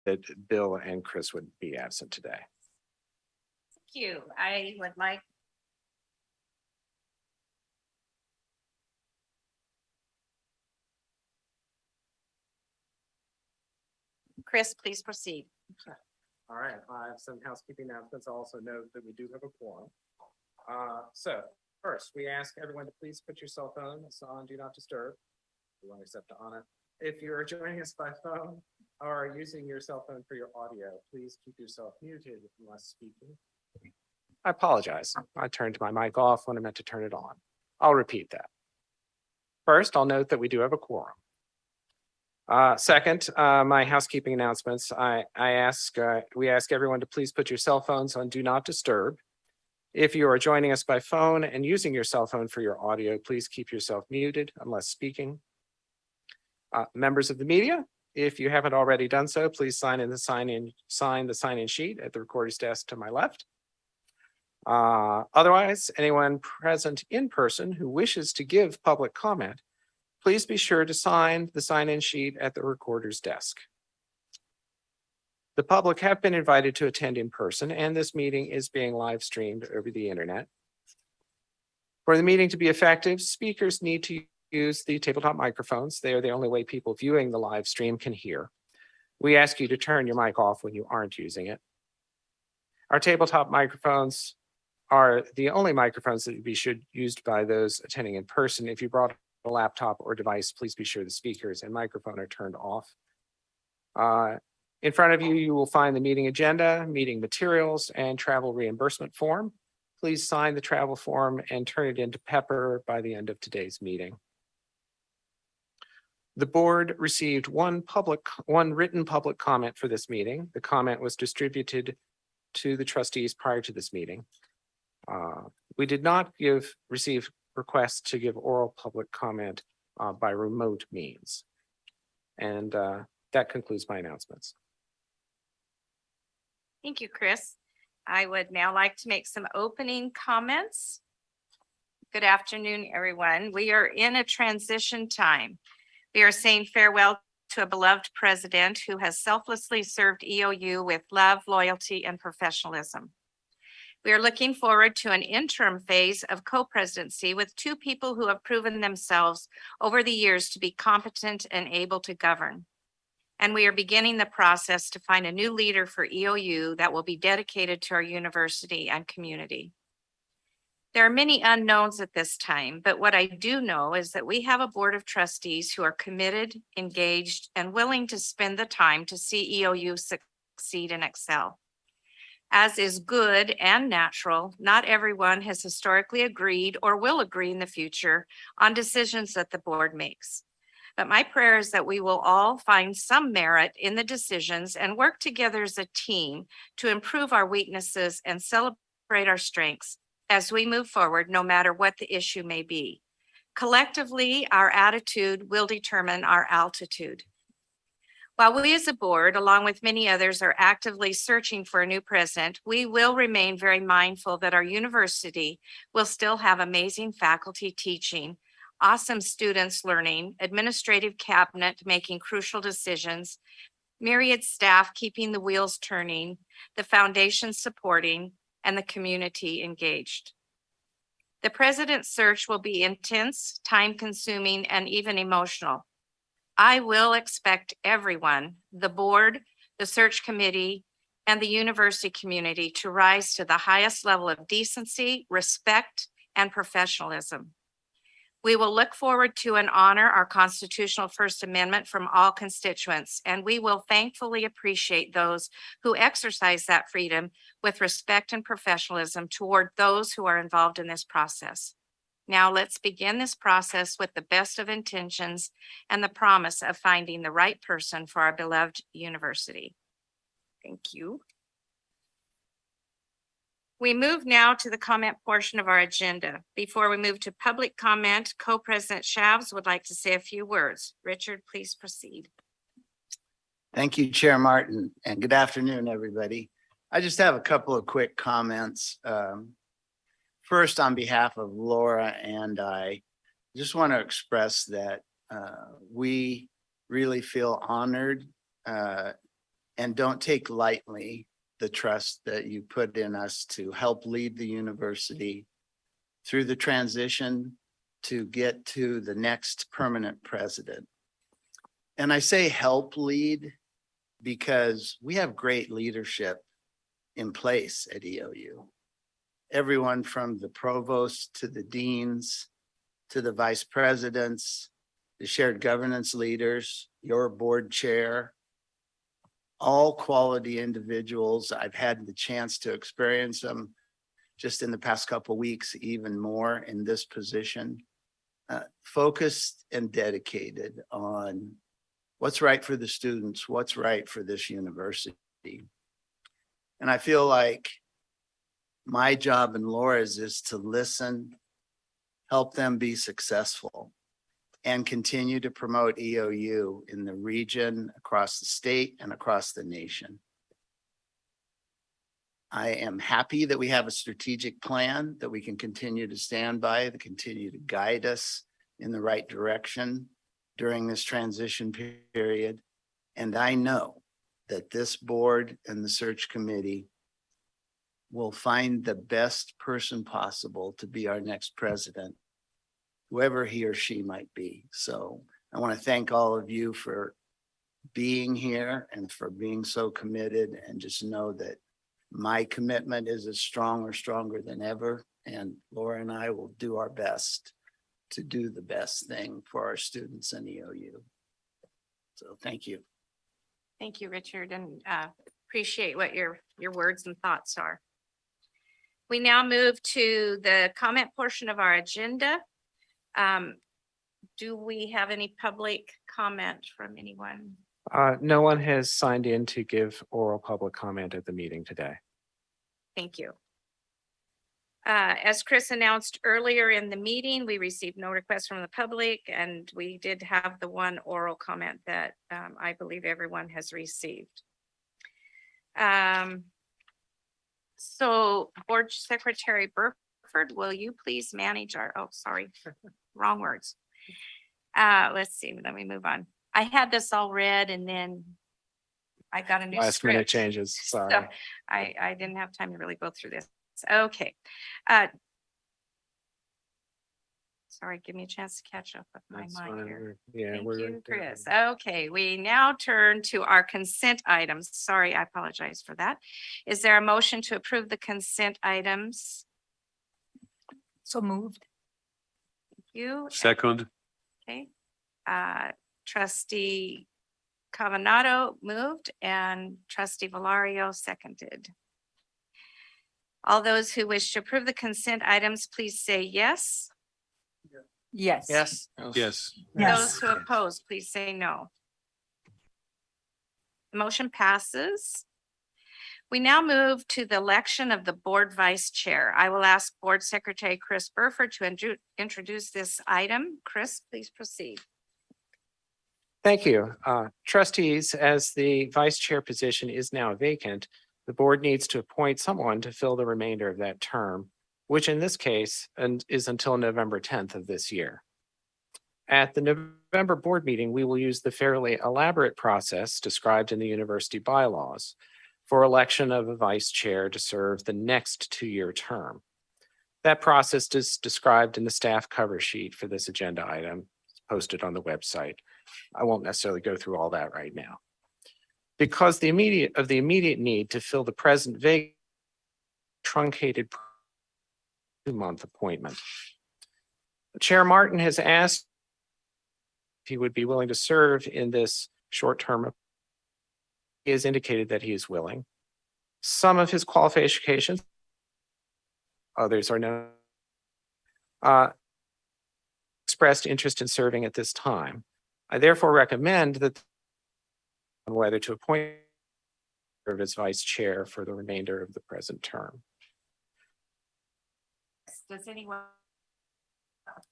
that Bill and Chris would be absent today. Thank you. I would like. Chris, please proceed. All right, I have some housekeeping announcements. I'll also note that we do have a quorum. So first, we ask everyone to please put your cell phones on Do Not Disturb. We won't accept honor. If you're joining us by phone or using your cell phone for your audio, please keep yourself muted unless speaking. I apologize. I turned my mic off when I meant to turn it on. I'll repeat that. First, I'll note that we do have a quorum. Second, my housekeeping announcements. We ask everyone to please put your cell phones on Do Not Disturb. If you are joining us by phone and using your cell phone for your audio, please keep yourself muted unless speaking. Members of the media, if you haven't already done so, please sign the sign-in sheet at the recorder's desk to my left. Otherwise, anyone present in person who wishes to give public comment, please be sure to sign the sign-in sheet at the recorder's desk. The public have been invited to attend in person, and this meeting is being live streamed over the internet. For the meeting to be effective, speakers need to use the tabletop microphones. They are the only way people viewing the live stream can hear. We ask you to turn your mic off when you aren't using it. Our tabletop microphones are the only microphones that should be used by those attending in person. If you brought a laptop or device, please be sure the speakers and microphone are turned off. In front of you, you will find the meeting agenda, meeting materials, and travel reimbursement form. Please sign the travel form and turn it into Pepper by the end of today's meeting. The board received one written public comment for this meeting. The comment was distributed to the trustees prior to this meeting. We did not receive requests to give oral public comment by remote means. And that concludes my announcements. Thank you, Chris. I would now like to make some opening comments. Good afternoon, everyone. We are in a transition time. We are saying farewell to a beloved president who has selflessly served EOU with love, loyalty, and professionalism. We are looking forward to an interim phase of co-presidency with two people who have proven themselves over the years to be competent and able to govern. And we are beginning the process to find a new leader for EOU that will be dedicated to our university and community. There are many unknowns at this time, but what I do know is that we have a board of trustees who are committed, engaged, and willing to spend the time to see EOU succeed and excel. As is good and natural, not everyone has historically agreed or will agree in the future on decisions that the board makes. But my prayer is that we will all find some merit in the decisions and work together as a team to improve our weaknesses and celebrate our strengths as we move forward, no matter what the issue may be. Collectively, our attitude will determine our altitude. While we as a board, along with many others, are actively searching for a new president, we will remain very mindful that our university will still have amazing faculty teaching, awesome students learning, administrative cabinet making crucial decisions, myriad staff keeping the wheels turning, the foundation supporting, and the community engaged. The president's search will be intense, time-consuming, and even emotional. I will expect everyone, the board, the search committee, and the university community to rise to the highest level of decency, respect, and professionalism. We will look forward to and honor our constitutional First Amendment from all constituents, and we will thankfully appreciate those who exercise that freedom with respect and professionalism toward those who are involved in this process. Now let's begin this process with the best of intentions and the promise of finding the right person for our beloved university. Thank you. We move now to the comment portion of our agenda. Before we move to public comment, Co-President Shavs would like to say a few words. Richard, please proceed. Thank you, Chair Martin, and good afternoon, everybody. I just have a couple of quick comments. First, on behalf of Laura and I just want to express that we really feel honored and don't take lightly the trust that you put in us to help lead the university through the transition to get to the next permanent president. And I say help lead because we have great leadership in place at EOU. Everyone from the provost to the deans, to the vice presidents, the shared governance leaders, your board chair, all quality individuals. I've had the chance to experience them just in the past couple of weeks, even more in this position, focused and dedicated on what's right for the students, what's right for this university. And I feel like my job and Laura's is to listen, help them be successful, and continue to promote EOU in the region, across the state, and across the nation. I am happy that we have a strategic plan that we can continue to stand by, that continue to guide us in the right direction during this transition period. And I know that this board and the search committee will find the best person possible to be our next president, whoever he or she might be. So I want to thank all of you for being here and for being so committed, and just know that my commitment is as strong or stronger than ever. And Laura and I will do our best to do the best thing for our students in EOU. So thank you. Thank you, Richard, and appreciate what your words and thoughts are. We now move to the comment portion of our agenda. Do we have any public comment from anyone? No one has signed in to give oral public comment at the meeting today. Thank you. As Chris announced earlier in the meeting, we received no requests from the public, and we did have the one oral comment that I believe everyone has received. So Board Secretary Burford, will you please manage our, oh, sorry, wrong words. Let's see, let me move on. I had this all read and then I got a new Last minute script. changes, So sorry. I didn't have time to really go through this. Okay. Sorry, give me a chance to catch up with my That's mind fine. here. Yeah, Thank we're. you, Chris. Okay, we now turn to our consent items. Sorry, I apologize for that. Is there a motion to approve the consent items? So moved. Thank you. Second, Okay. Trustee Cavanagh moved and trustee Valario seconded. All those who wish to approve the consent items, please say yes. Yes. Yes. yes. Those who oppose, please say no. The motion passes. We now move to the election of the board vice chair. I will ask Board Secretary Chris Burford to introduce this item. Chris, please proceed. Thank you. Trustees, as the vice chair position is now vacant, the board needs to appoint someone to fill the remainder of that term, which in this case is until November 10th of this year. At the November board meeting, we will use the fairly elaborate process described in the university bylaws for election of a vice chair to serve the next 2-year term. That process is described in the staff cover sheet for this agenda item. It's posted on the website. I won't necessarily go through all that right now. Because the immediate need to fill the present vague truncated 2-month appointment. Chair Martin has asked if he would be willing to serve in this short term. He has indicated that he is willing. Some of his qualifications, others are no. Expressed interest in serving at this time. I therefore recommend that on whether to appoint serve as vice chair for the remainder of the present term. Does anyone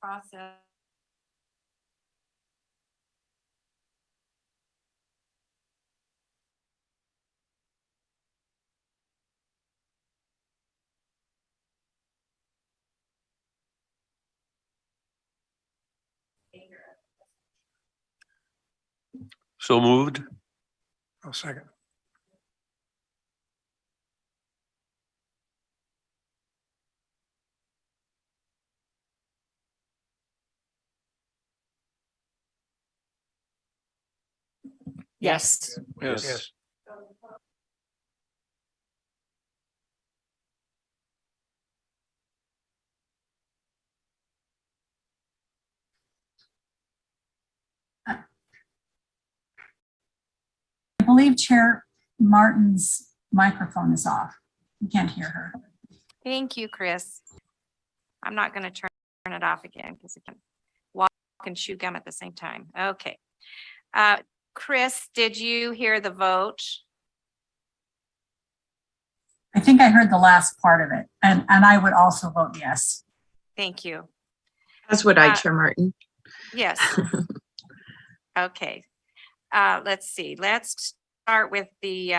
process? So moved. I'll second. Yes. Yes. I believe Chair Martin's microphone is off. You can't hear her. Thank you, Chris. I'm not going to turn it off again because I can walk and chew gum at the same time. Okay. Chris, did you hear the vote? I think I heard the last part of it, and I would also vote yes. Thank you. As would I, Uh, Chair Martin. Yes. Okay. Let's see. Let's start with the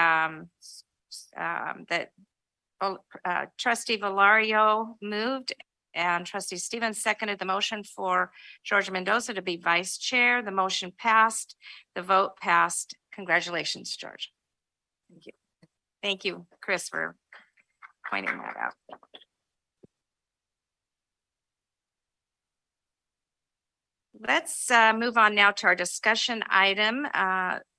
trustee Valario moved and trustee Stevens seconded the motion for Georgia Mendoza to be vice chair. The motion passed. The vote passed. Congratulations, George. Thank you. Thank you, Chris, for pointing that out. Let's move on now to our discussion item,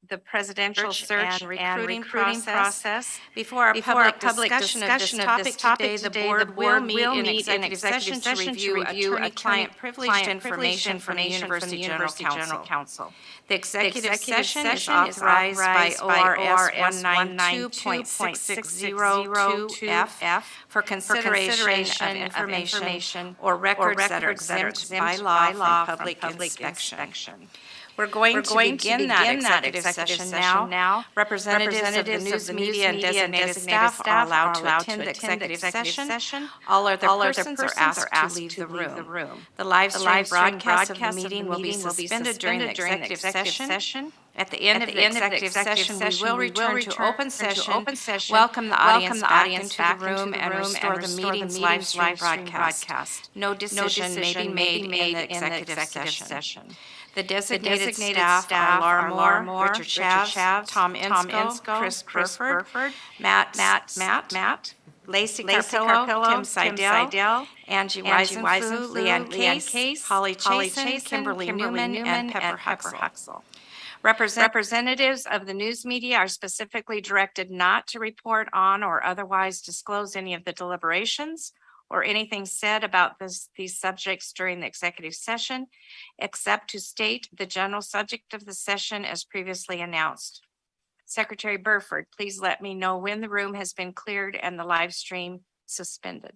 the presidential search and recruiting process. Before our public discussion of this topic today, the board will meet in executive session to review attorney-client privileged information from the University General Counsel. The executive session is authorized by ORS 192.6602F for consideration of information or records that are exempt by law from public inspection. We're going to begin that executive session now. Representatives of the news media and designated staff are allowed to attend the executive session. All other persons are asked to leave the room. The live stream broadcast of the meeting will be suspended during the executive session. At the end of the executive session, we will return to open session, welcome the audience back into the room, and restore the meeting's live stream broadcast. No decision may be made in the executive session. The designated staff are Laura Moore, Richard Chavs, Tom Ensko, Chris Burford, Matt, Lacey Carpillo, Tim Seidel, Angie Weisenfu, Leanne Case, Holly Chasen, Kimberly Newman, and Pepper Huxell. Representatives of the news media are specifically directed not to report on or otherwise disclose any of the deliberations or anything said about these subjects during the executive session, except to state the general subject of the session as previously announced. Secretary Burford, please let me know when the room has been cleared and the live stream suspended.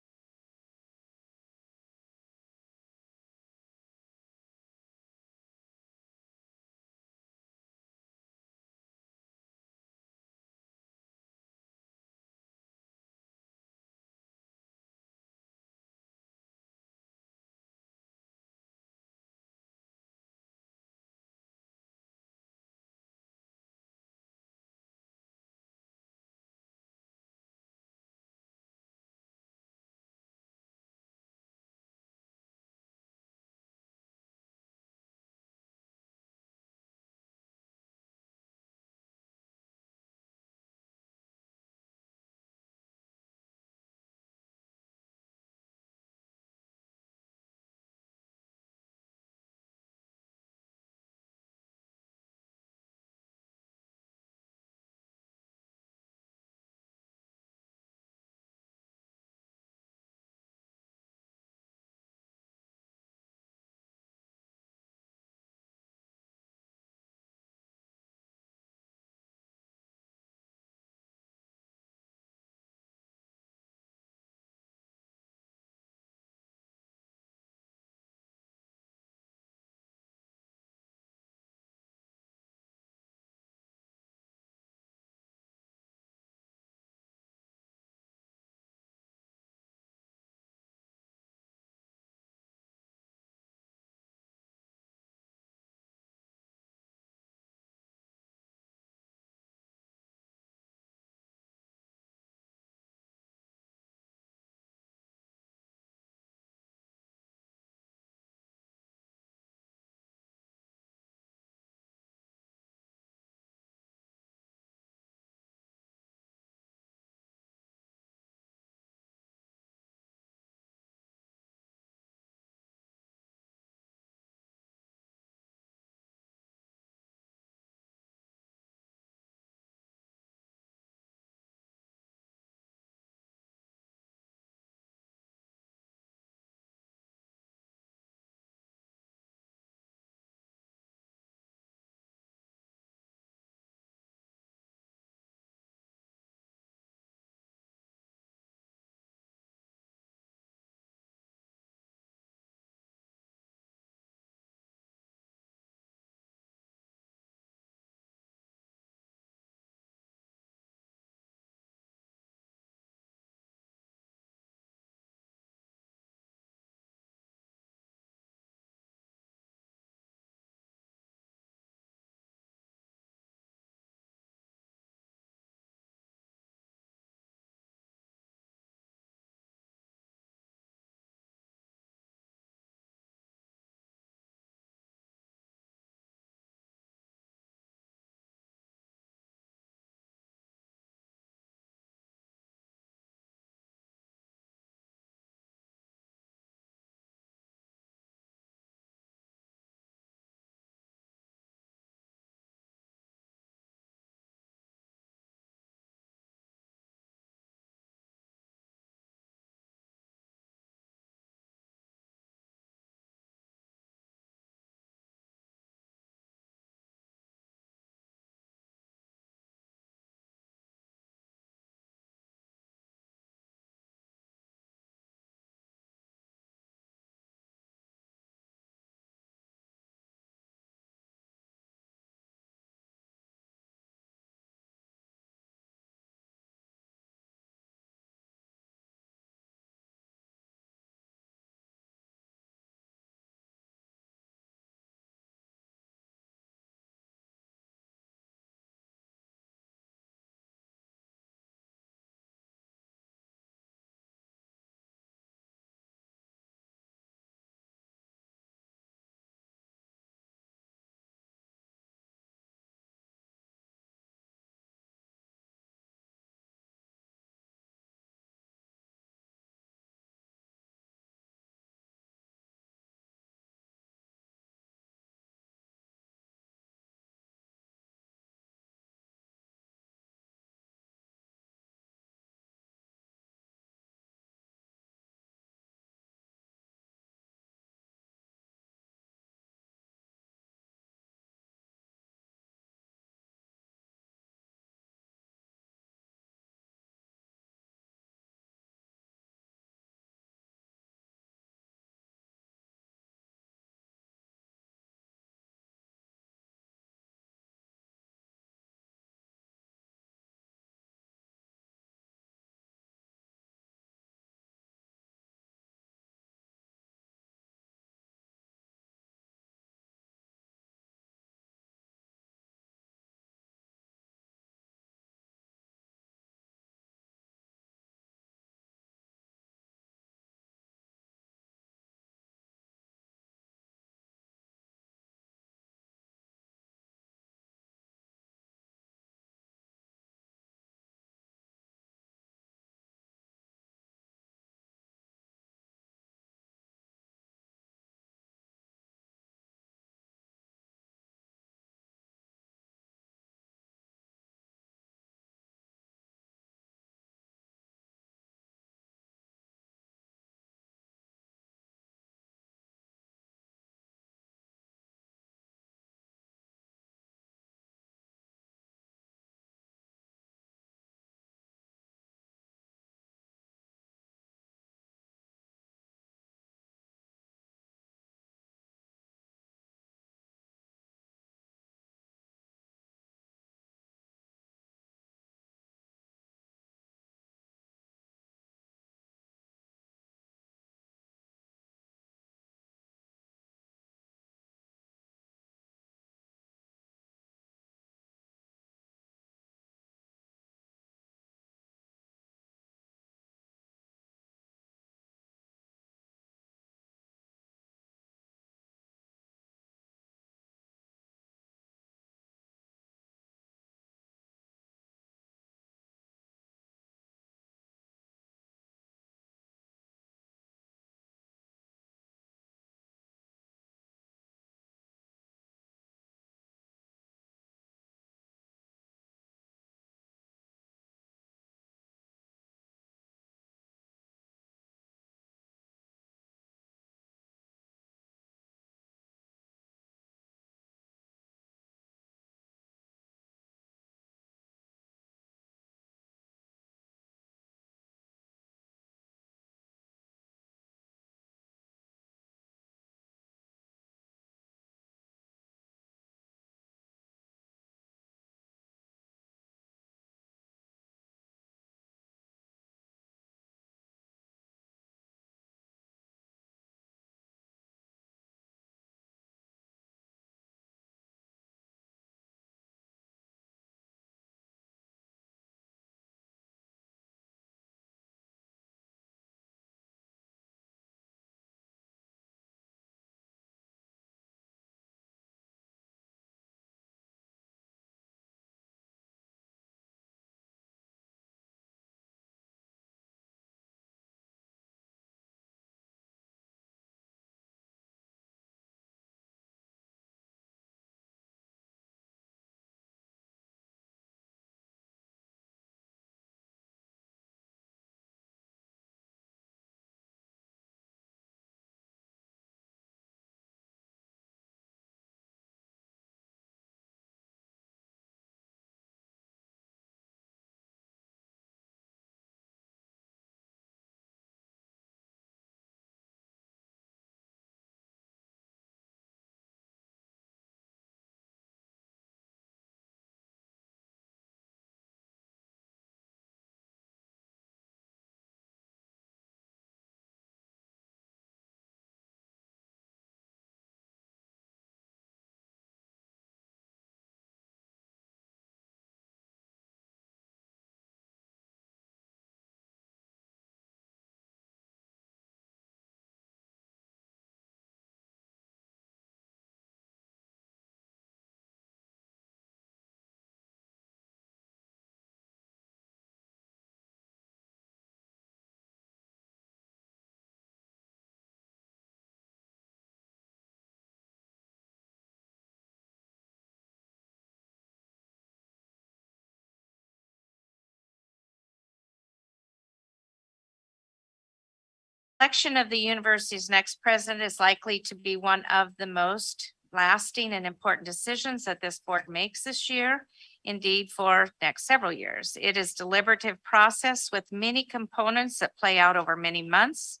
Election of the university's next president is likely to be one of the most lasting and important decisions that this board makes this year, indeed for next several years. It is deliberative process with many components that play out over many months.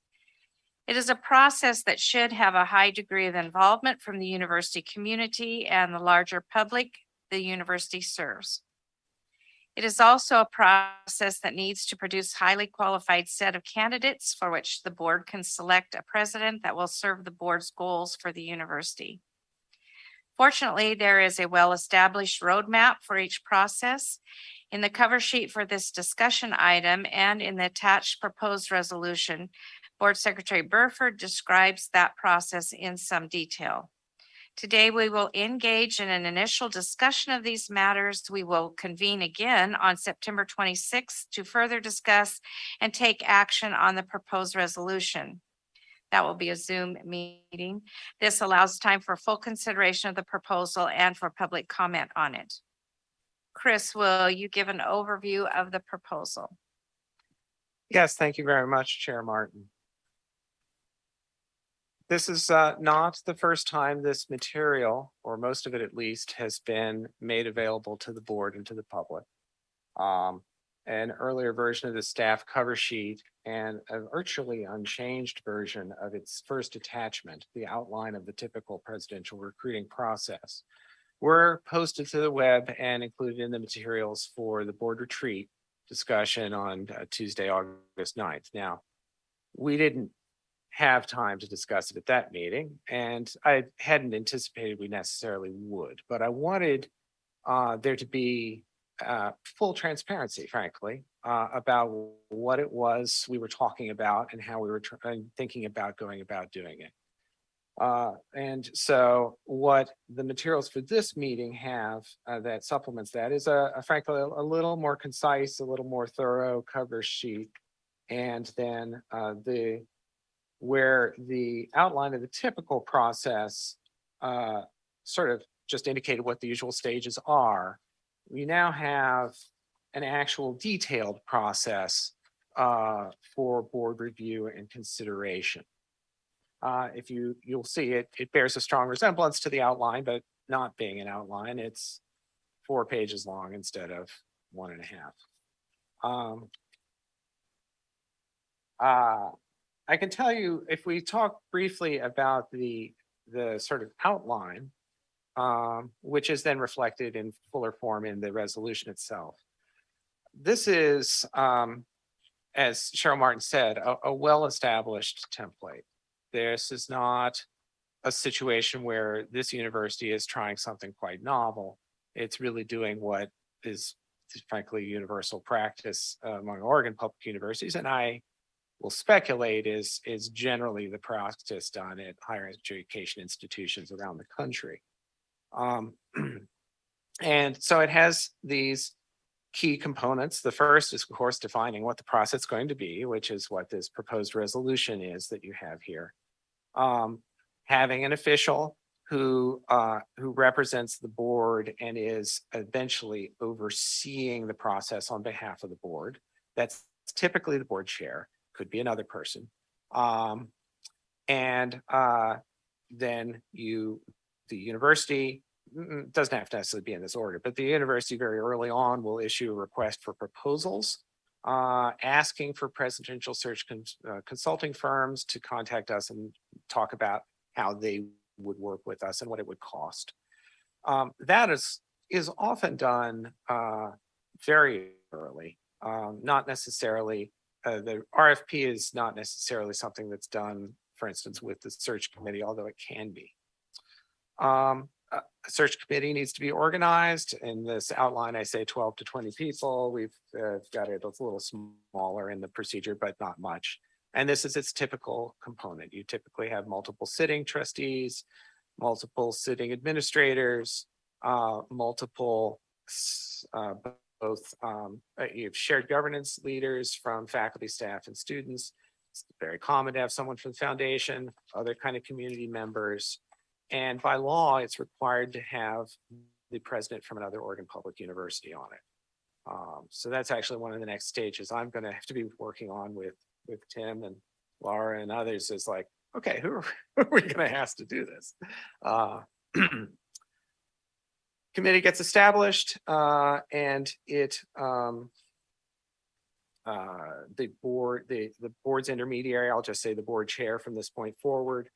It is a process that should have a high degree of involvement from the university community and the larger public the university serves. It is also a process that needs to produce highly qualified set of candidates for which the board can select a president that will serve the board's goals for the university. Fortunately, there is a well-established roadmap for each process. In the cover sheet for this discussion item and in the attached proposed resolution, Board Secretary Burford describes that process in some detail. Today, we will engage in an initial discussion of these matters. We will convene again on September 26th to further discuss and take action on the proposed resolution. That will be a Zoom meeting. This allows time for full consideration of the proposal and for public comment on it. Chris, will you give an overview of the proposal? Yes, thank you very much, Chair Martin. This is not the first time this material, or most of it at least, has been made available to the board and to the public. An earlier version of the staff cover sheet and a virtually unchanged version of its first attachment, the outline of the typical presidential recruiting process, were posted to the web and included in the materials for the board retreat discussion on Tuesday, August 9th. Now, we didn't have time to discuss it at that meeting, and I hadn't anticipated we necessarily would, but I wanted there to be full transparency, frankly, about what it was we were talking about and how we were thinking about going about doing it. And so what the materials for this meeting have that supplements that is frankly a little more concise, a little more thorough cover sheet, and then where the outline of the typical process sort of just indicated what the usual stages are. We now have an actual detailed process for board review and consideration. If you'll see it bears a strong resemblance to the outline, but not being an outline, it's 4 pages long instead of 1.5. I can tell you, if we talk briefly about the sort of outline, which is then reflected in fuller form in the resolution itself. This is, as Cheryl Martin said, a well-established template. This is not a situation where this university is trying something quite novel. It's really doing what is frankly universal practice among Oregon public universities, and I will speculate is generally the practice done at higher education institutions around the country. And so it has these key components. The first is, of course, defining what the process is going to be, which is what this proposed resolution is that you have here. Having an official who represents the board and is eventually overseeing the process on behalf of the board. That's typically the board chair, could be another person. Then the university doesn't have to necessarily be in this order, but the university very early on will issue a request for proposals, asking for presidential search consulting firms to contact us and talk about how they would work with us and what it would cost. That is often done very early, not necessarily. The RFP is not necessarily something that's done, for instance, with the search committee, although it can be. A search committee needs to be organized. In this outline, I say 12 to 20 people. We've got it a little smaller in the procedure, but not much. And this is its typical component. You typically have multiple sitting trustees, multiple sitting administrators, multiple you have shared governance leaders from faculty, staff, and students. It's very common to have someone from the foundation, other kind of community members. And by law, it's required to have the president from another Oregon Public University on it. So that's actually one of the next stages I'm going to have to be working on with Tim and Laura and others is like, okay, who are who are we gonna ask to do this? Committee gets established, and the board's intermediary, I'll just say the board chair from this point forward,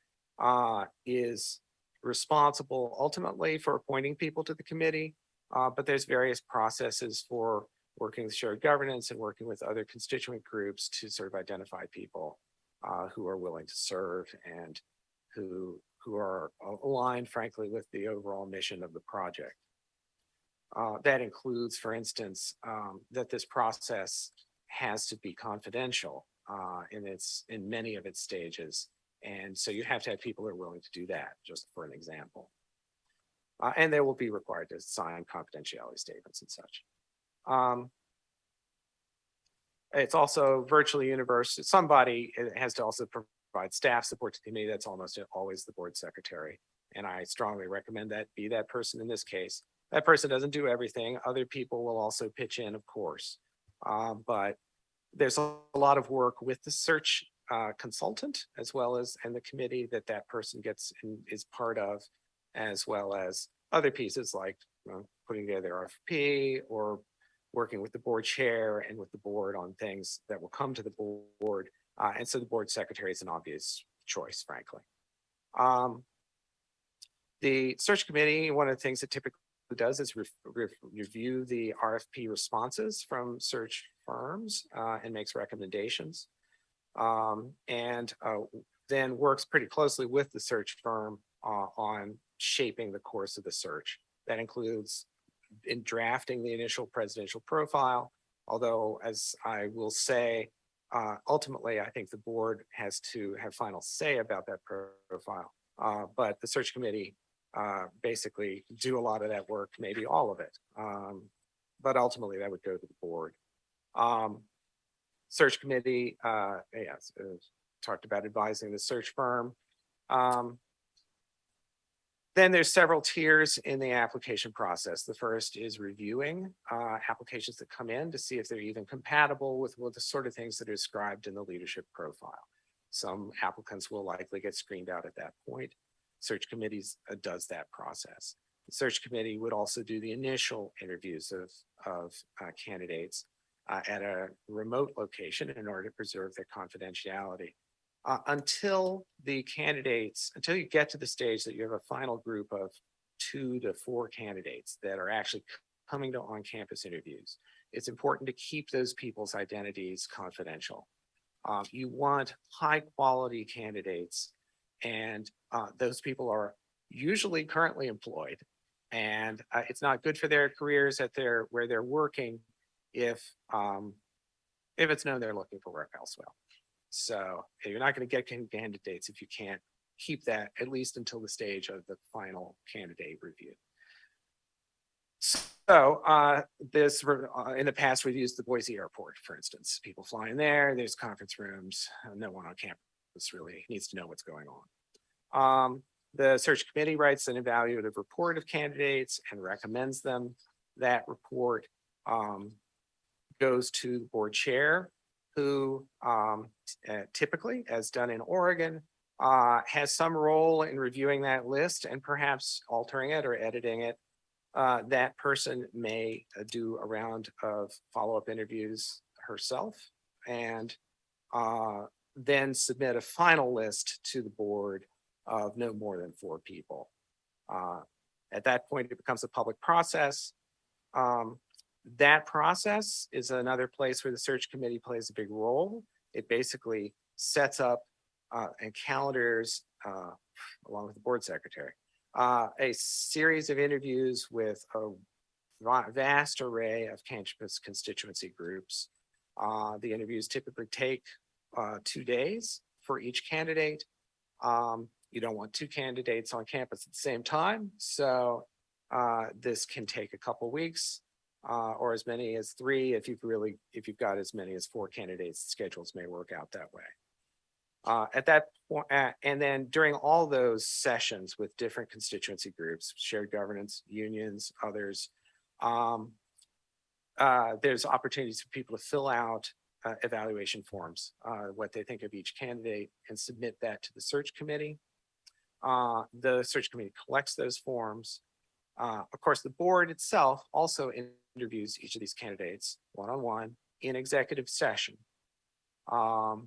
is responsible ultimately for appointing people to the committee. But there's various processes for working with shared governance and working with other constituent groups to sort of identify people who are willing to serve and who are aligned, frankly, with the overall mission of the project. That includes, for instance, that this process has to be confidential in many of its stages. And so you have to have people who are willing to do that, just for an example. And they will be required to sign confidentiality statements and such. It's also virtually universal. Somebody has to also provide staff support to the committee. That's almost always the board secretary. And I strongly recommend that be that person in this case. That person doesn't do everything. Other people will also pitch in, of course. But there's a lot of work with the search consultant as well as and the committee that person gets and is part of, as well as other pieces like putting together RFP or working with the board chair and with the board on things that will come to the board. And so the board secretary is an obvious choice, frankly. The search committee, one of the things it typically does is review the RFP responses from search firms and makes recommendations. And then works pretty closely with the search firm on shaping the course of the search. That includes in drafting the initial presidential profile, although as I will say, ultimately, I think the board has to have final say about that profile. But the search committee basically do a lot of that work, maybe all of it. But ultimately that would go to the board. Search committee, yes, talked about advising the search firm. Then there's several tiers in the application process. The first is reviewing applications that come in to see if they're even compatible with the sort of things that are described in the leadership profile. Some applicants will likely get screened out at that point. Search committees does that process. The search committee would also do the initial interviews of candidates at a remote location in order to preserve their confidentiality. Until you get to the stage that you have a final group of 2 to 4 candidates that are actually coming to on-campus interviews, it's important to keep those people's identities confidential. You want high quality candidates, and those people are usually currently employed, and it's not good for their careers where they're working if it's known they're looking for work elsewhere. So you're not going to get candidates if you can't keep that at least until the stage of the final candidate review. So this in the past, we've used the Boise airport, for instance. People fly in there, there's conference rooms, no one on campus really needs to know what's going on. The search committee writes an evaluative report of candidates and recommends them. That report goes to the board chair, who typically, as done in Oregon, has some role in reviewing that list and perhaps altering it or editing it. That person may do a round of follow-up interviews herself and then submit a final list to the board of no more than 4 people. At that point, it becomes a public process. That process is another place where the search committee plays a big role. It basically sets up and calendars, along with the board secretary, a series of interviews with a vast array of campus constituency groups. The interviews typically take 2 days for each candidate. You don't want 2 candidates on campus at the same time, so this can take a couple weeks. Or as many as 3 if you've got as many as 4 candidates, schedules may work out that way. At that point, and then during all those sessions with different constituency groups, shared governance, unions, others, there's opportunities for people to fill out evaluation forms, what they think of each candidate, and submit that to the search committee. The search committee collects those forms. Of course, the board itself also interviews each of these candidates one-on-one in executive session. But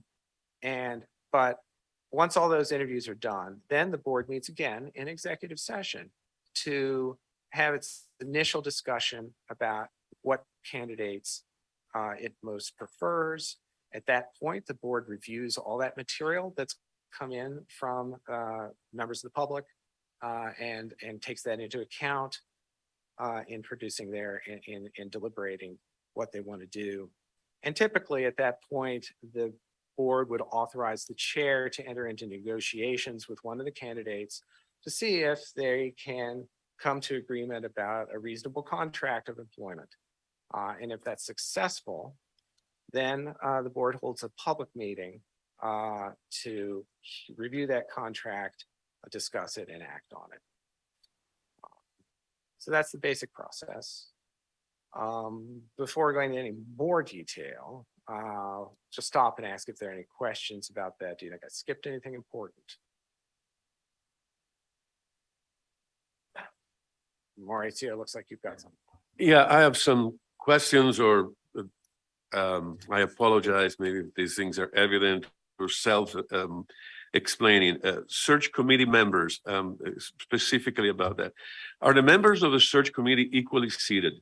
once all those interviews are done, then the board meets again in executive session to have its initial discussion about what candidates it most prefers. At that point, the board reviews all that material that's come in from members of the public and takes that into account in producing in deliberating what they want to do. And typically at that point, the board would authorize the chair to enter into negotiations with one of the candidates to see if they can come to agreement about a reasonable contract of employment. And if that's successful, then the board holds a public meeting to review that contract, discuss it, and act on it. So that's the basic process. Before going into any more detail, just stop and ask if there are any questions about that. Do you think I skipped anything important? Mauricio, looks like you've got some. Yeah, I have some questions or I apologize, maybe if these things are evident or explaining. Search committee members, specifically about that. Are the members of the search committee equally seated?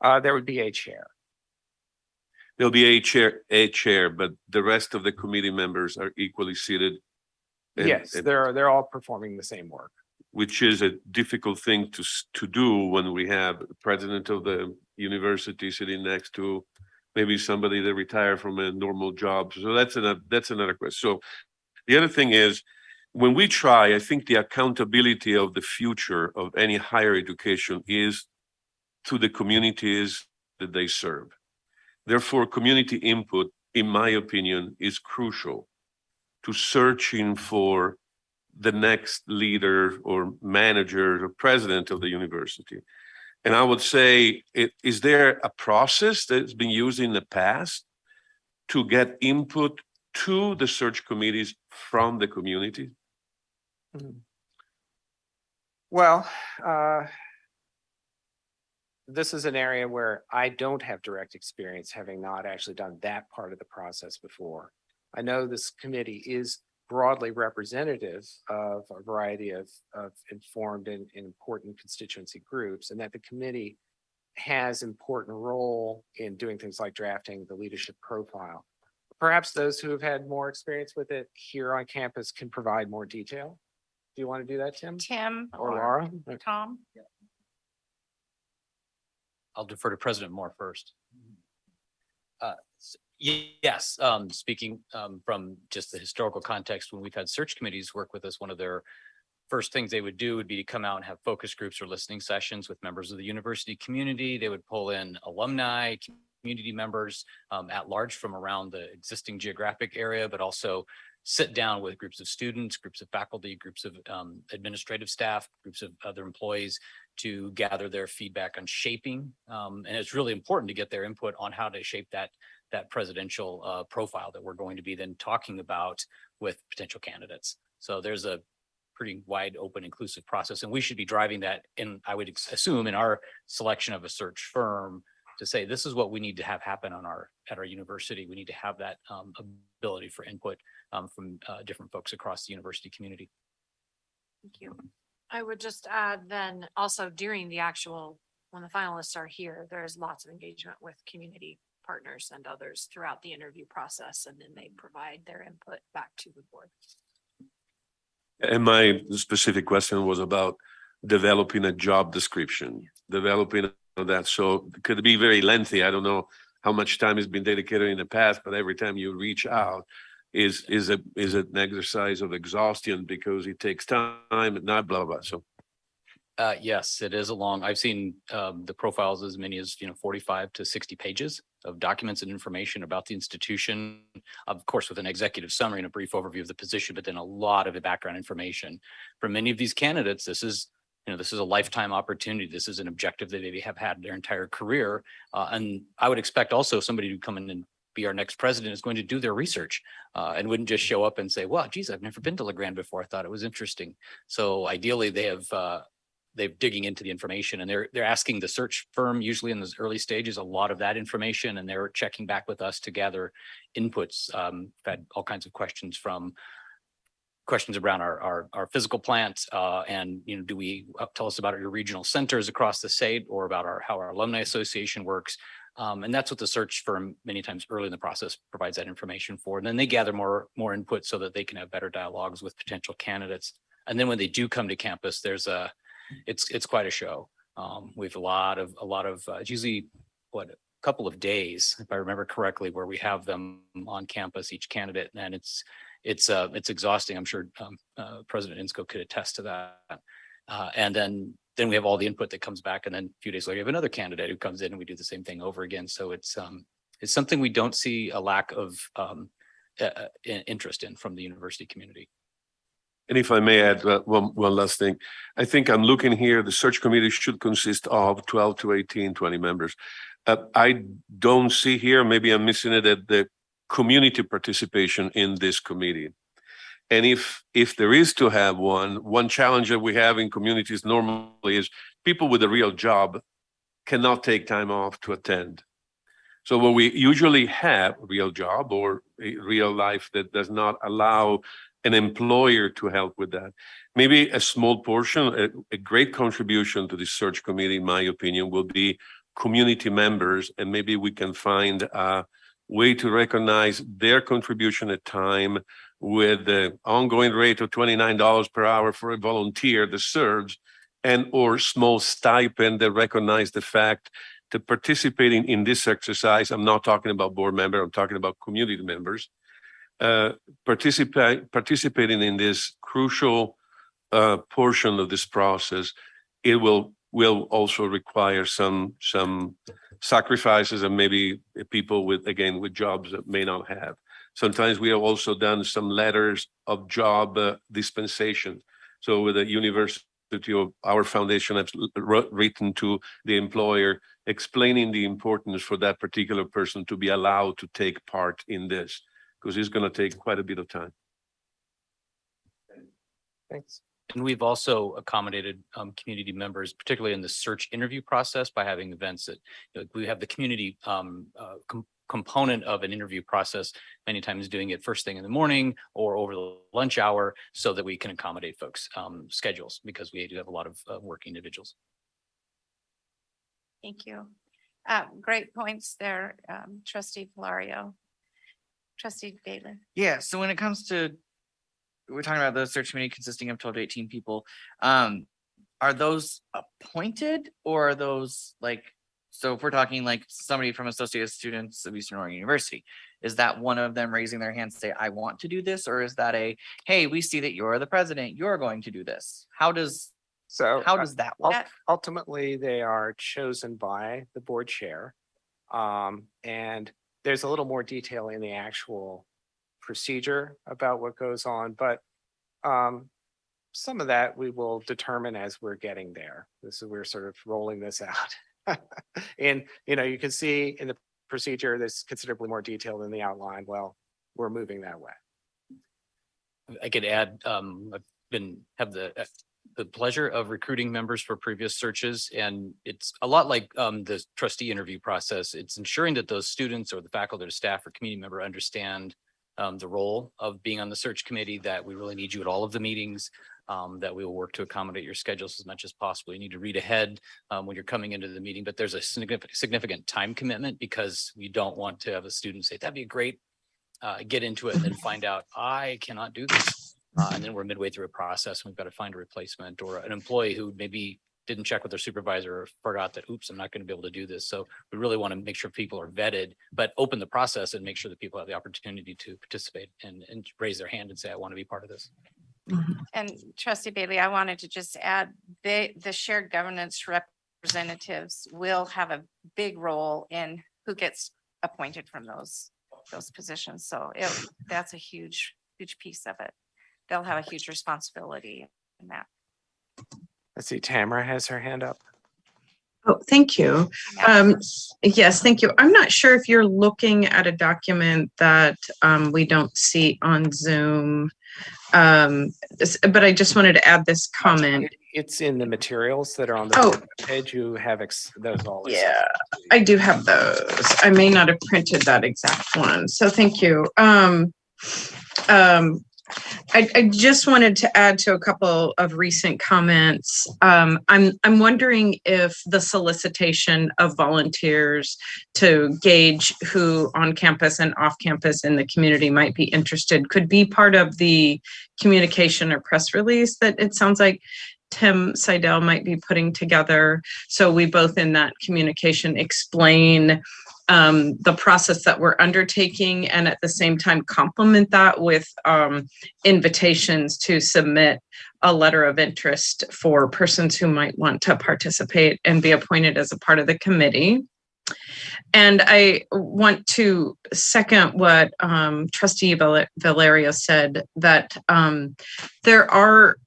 There would be a chair. There'll be a chair, but the rest of the committee members are equally seated. Yes, they're all performing the same work. Which is a difficult thing to do when we have the president of the university sitting next to maybe somebody that retired from a normal job. So that's another question. So the other thing is, when we try, I think the accountability of the future of any higher education is to the communities that they serve. Therefore, community input, in my opinion, is crucial to searching for the next leader or manager or president of the university. And I would say, is there a process that's been used in the past to get input to the search committees from the community? Well, this is an area where I don't have direct experience, having not actually done that part of the process before. I know this committee is broadly representative of a variety of informed and important constituency groups, and that the committee has important role in doing things like drafting the leadership profile. Perhaps those who have had more experience with it here on campus can provide more detail. Do you want to do that, Tim? Tim Or Laura? Tom? I'll defer to President Moore first. Yes, speaking from just the historical context, when we've had search committees work with us, one of their first things they would do would be to come out and have focus groups or listening sessions with members of the university community. They would pull in alumni, community members at large from around the existing geographic area, but also sit down with groups of students, groups of faculty, groups of administrative staff, groups of other employees to gather their feedback on shaping. And it's really important to get their input on how to shape that presidential profile that we're going to be then talking about with potential candidates. So there's a pretty wide open inclusive process, and we should be driving that in, I would assume, in our selection of a search firm to say, this is what we need to have happen at our university. We need to have that ability for input from different folks across the university community. Thank you. I would just add then also during the actual, when the finalists are here, there's lots of engagement with community partners and others throughout the interview process, and then they provide their input back to the board. And my specific question was about developing a job description, developing that. So it could be very lengthy. I don't know how much time has been dedicated in the past, but every time you reach out is an exercise of exhaustion because it takes time and not blah, blah. So. Yes, it is I've seen the profiles as many as 45 to 60 pages of documents and information about the institution, of course, with an executive summary and a brief overview of the position, but then a lot of the background information. For many of these candidates, this is this is a lifetime opportunity. This is an objective they maybe have had their entire career. And I would expect also somebody to come in and be our next president is going to do their research and wouldn't just show up and say, well, geez, I've never been to LeGrand before. I thought it was interesting. So ideally they're digging into the information and they're asking the search firm, usually in those early stages, a lot of that information, and they're checking back with us to gather inputs. We've had all kinds of questions around our physical plant and do we tell us about your regional centers across the state or about how our alumni association works. And that's what the search firm many times early in the process provides that information for. And then they gather more input so that they can have better dialogues with potential candidates. And then when they do come to campus, it's quite a show. We have a lot of it's usually a couple of days, if I remember correctly, where we have them on campus, each candidate, and it's exhausting. I'm sure President Insco could attest to that. And then we have all the input that comes back, and then a few days later, we have another candidate who comes in, and we do the same thing over again. So it's something we don't see a lack of interest in from the university community. And if I may add one last thing, I think I'm looking here, the search committee should consist of 12 to 18, 20 members. I don't see here, maybe I'm missing it, at the community participation in this committee. And if there is to have one challenge that we have in communities normally is people with a real job cannot take time off to attend. So what we usually have, a real job or a real life that does not allow an employer to help with that. Maybe a small portion, a great contribution to the search committee, in my opinion, will be community members, and maybe we can find a way to recognize their contribution at time with the ongoing rate of $29 per hour for a volunteer that serves, and or small stipend that recognize the fact that participating in this exercise, I'm not talking about board member, I'm talking about community members, participating in this crucial portion of this process, it will also require some sacrifices and maybe people with jobs that may not have. Sometimes we have also done some letters of job dispensation. So with the university, our foundation has written to the employer explaining the importance for that particular person to be allowed to take part in this, because it's going to take quite a bit of time. Thanks. And we've also accommodated community members, particularly in the search interview process, by having events that we have the community component of an interview process, many times doing it first thing in the morning or over the lunch hour, so that we can accommodate folks' schedules, because we do have a lot of working individuals. Thank you. Great points there, Trustee Falario. Trustee Bailey. Yeah, so when it comes to, we're talking about the search committee consisting of 12 to 18 people. Are those appointed, or are those so if we're talking like somebody from Associate Students of Eastern Oregon University, is that one of them raising their hand to say, I want to do this? Or is that hey, we see that you're the president, you're going to do this? How does that work? Ultimately, they are chosen by the board chair. And there's a little more detail in the actual procedure about what goes on, but some of that we will determine as we're getting there. We're sort of rolling this out. And, you can see in the procedure, there's considerably more detail than the outline. Well, we're moving that way. I could add, have the pleasure of recruiting members for previous searches, and it's a lot like the trustee interview process. It's ensuring that those students or the faculty or staff or community member understand the role of being on the search committee, that we really need you at all of the meetings, that we will work to accommodate your schedules as much as possible. You need to read ahead when you're coming into the meeting, but there's a significant time commitment, because we don't want to have a student say, that'd be great, get into it and then find out, I cannot do this. And then we're midway through a process and we've got to find a replacement, or an employee who maybe didn't check with their supervisor or forgot that, oops, I'm not going to be able to do this. So we really want to make sure people are vetted, but open the process and make sure that people have the opportunity to participate and raise their hand and say, I want to be part of this. And Trustee Bailey, I wanted to just add, the shared governance representatives will have a big role in who gets appointed from those positions. So that's a huge piece of it. They'll have a huge responsibility in that. Let's see, Tamara has her hand up. Oh, thank you. Yes, thank you. I'm not sure if you're looking at a document that we don't see on Zoom. But I just wanted to add this comment. It's in the materials that are on Oh. the page. You have those all. Yeah, I do have those. I may not have printed that exact one, so thank you. I just wanted to add to a couple of recent comments. I'm wondering if the solicitation of volunteers to gauge who on campus and off campus in the community might be interested could be part of the communication or press release that it sounds like Tim Seidel might be putting together. So we both in that communication explain the process that we're undertaking and at the same time complement that with invitations to submit a letter of interest for persons who might want to participate and be appointed as a part of the committee. And I want to second what Trustee Valerio said, that there are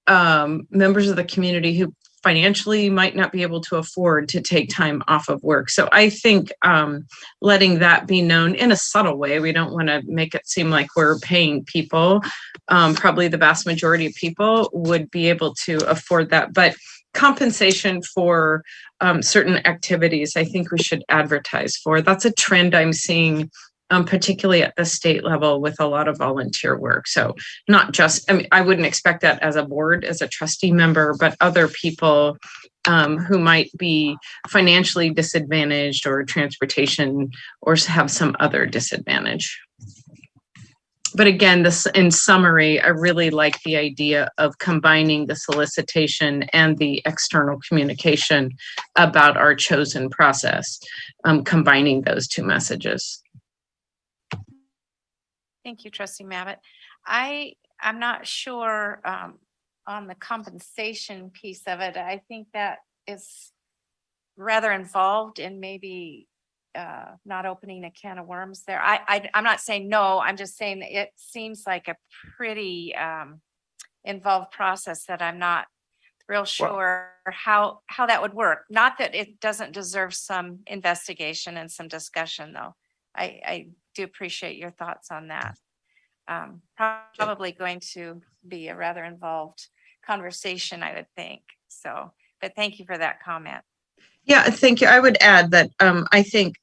members of the community who financially might not be able to afford to take time off of work. So I think letting that be known in a subtle way, we don't want to make it seem like we're paying people. Probably the vast majority of people would be able to afford that, but compensation for certain activities, I think we should advertise for. That's a trend I'm seeing, particularly at the state level with a lot of volunteer work. So not just, I mean, I wouldn't expect that as a board, as a trustee member, but other people who might be financially disadvantaged or transportation or have some other disadvantage. But again, this in summary, I really like the idea of combining the solicitation and the external communication about our chosen process, combining those two messages. Thank you, Trustee Mabbutt. I'm not sure on the compensation piece of it. I think that is rather involved in maybe not opening a can of worms there. I'm not saying no, I'm just saying that it seems like a pretty involved process that I'm not real sure how that would work. Not that it doesn't deserve some investigation and some discussion, though. I do appreciate your thoughts on that. Probably going to be a rather involved conversation, I would think. So, but thank you for that comment. Yeah, thank you. I would add that I think